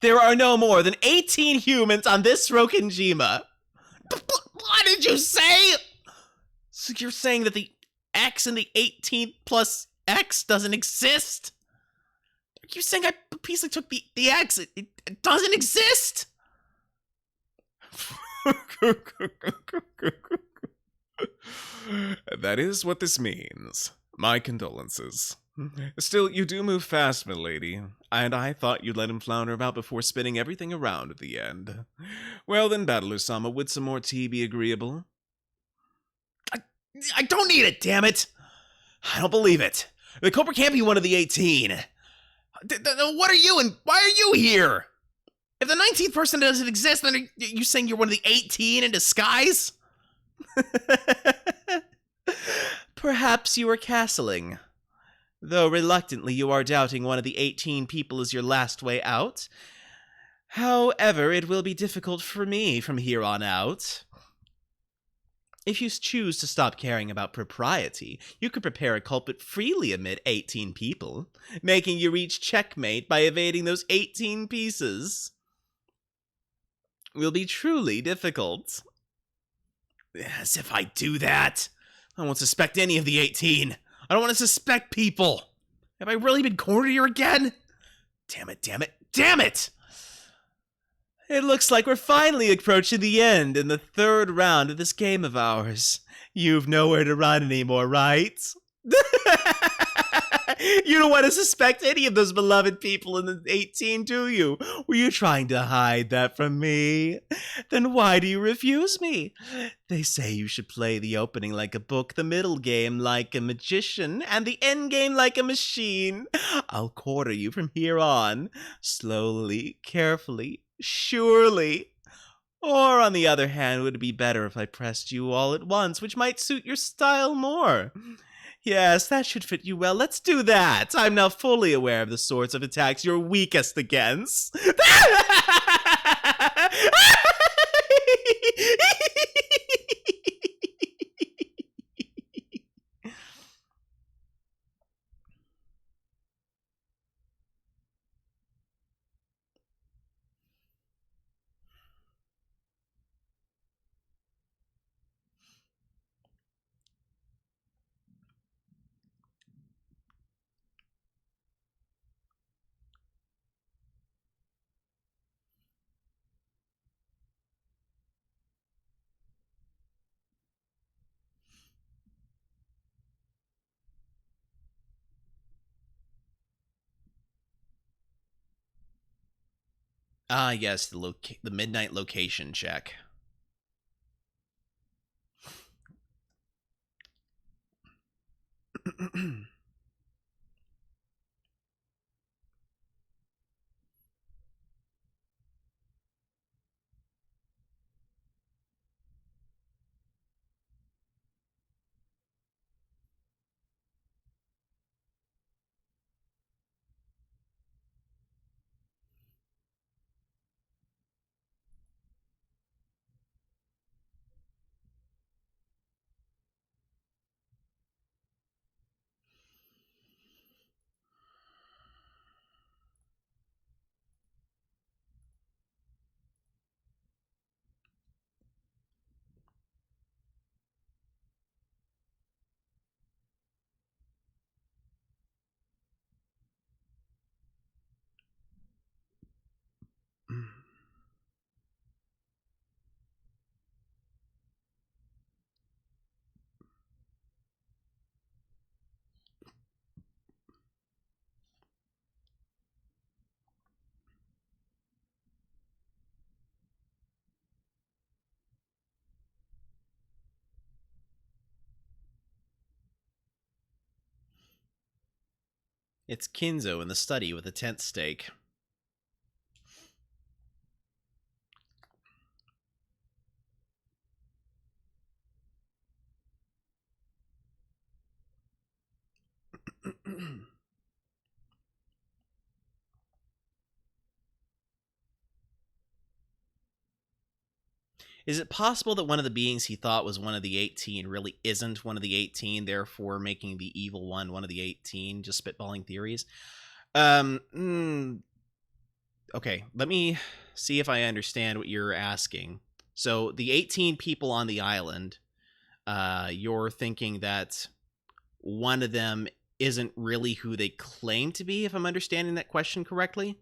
There are no more than 18 humans on this Rokenjima. What did you say? So you're saying that the X in the 18 plus X doesn't exist? Are you saying I basically took the X? It doesn't exist? That is what this means. My condolences. Still, you do move fast, milady, and I thought you'd let him flounder about before spinning everything around at the end. Well then, Battler-sama, would some more tea be agreeable? I don't need it, damn it! I don't believe it. The Cobra can't be one of the 18. What are you and why are you here? If the 19th person doesn't exist, then are you saying you're one of the 18 in disguise? Perhaps you are castling. Though reluctantly you are doubting one of the 18 people is your last way out. However, it will be difficult for me from here on out. If you choose to stop caring about propriety, you could prepare a culprit freely amid 18 people, making you reach checkmate by evading those 18 pieces. Will be truly difficult. As if I do that. I won't suspect any of the 18. I don't want to suspect people. Have I really been cornered here again? Damn it, damn it, damn it! It looks like we're finally approaching the end in the 3rd round of this game of ours. You've nowhere to run anymore, right? You don't want to suspect any of those beloved people in the 18, do you? Were you trying to hide that from me? Then why do you refuse me? They say you should play the opening like a book, the middle game like a magician, and the end game like a machine. I'll quarter you from here on. Slowly, carefully, surely. Or, on the other hand, would it be better if I pressed you all at once, which might suit your style more? Yes, that should fit you well. Let's do that. I'm now fully aware of the sorts of attacks you're weakest against. Ah, yes, the midnight location check. It's Kinzo in the study with a tent stake. Is it possible that one of the beings he thought was one of the 18 really isn't one of the 18, therefore making the evil one of the 18? Just spitballing theories. Okay, let me see if I understand what you're asking. So the 18 people on the island, you're thinking that one of them isn't really who they claim to be, if I'm understanding that question correctly?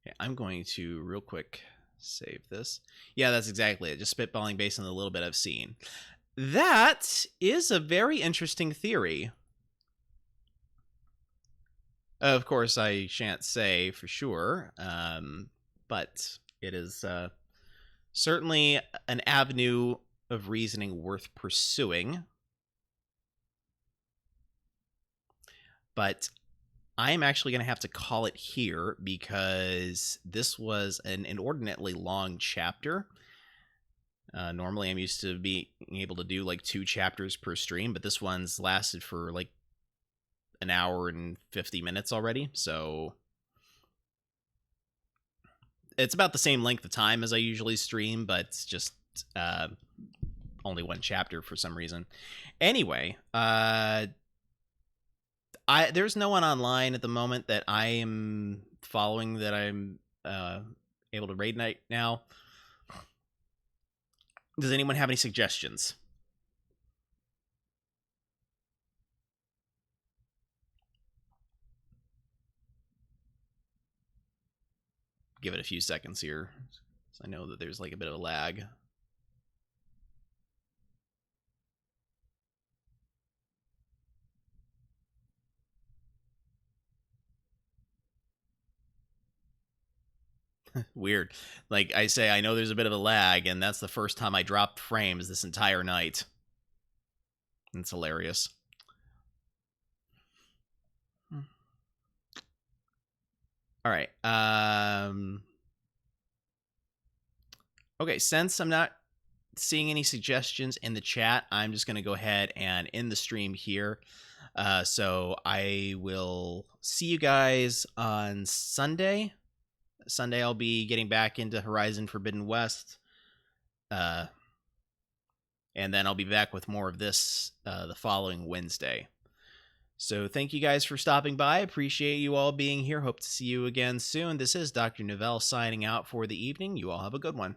Okay, I'm going to real quick save this. Yeah, that's exactly it. Just spitballing based on the little bit I've seen. That is a very interesting theory. Of course, I shan't say for sure, but it is certainly an avenue of reasoning worth pursuing. But I'm actually going to have to call it here because this was an inordinately long chapter. Normally, I'm used to being able to do like 2 chapters per stream, but this one's lasted for like an hour and 50 minutes already. So it's about the same length of time as I usually stream, but it's just only 1 chapter for some reason. Anyway, there's no one online at the moment that I am following that I'm able to raid night now. Does anyone have any suggestions? Give it a few seconds here. I know that there's like a bit of a lag. Weird. Like I say, I know there's a bit of a lag, and that's the first time I dropped frames this entire night. It's hilarious. All right. Okay, since I'm not seeing any suggestions in the chat, I'm just going to go ahead and end the stream here. So I will see you guys on Sunday. Sunday, I'll be getting back into Horizon Forbidden West. And then I'll be back with more of this the following Wednesday. So thank you guys for stopping by. Appreciate you all being here. Hope to see you again soon. This is Dr. Novelle signing out for the evening. You all have a good one.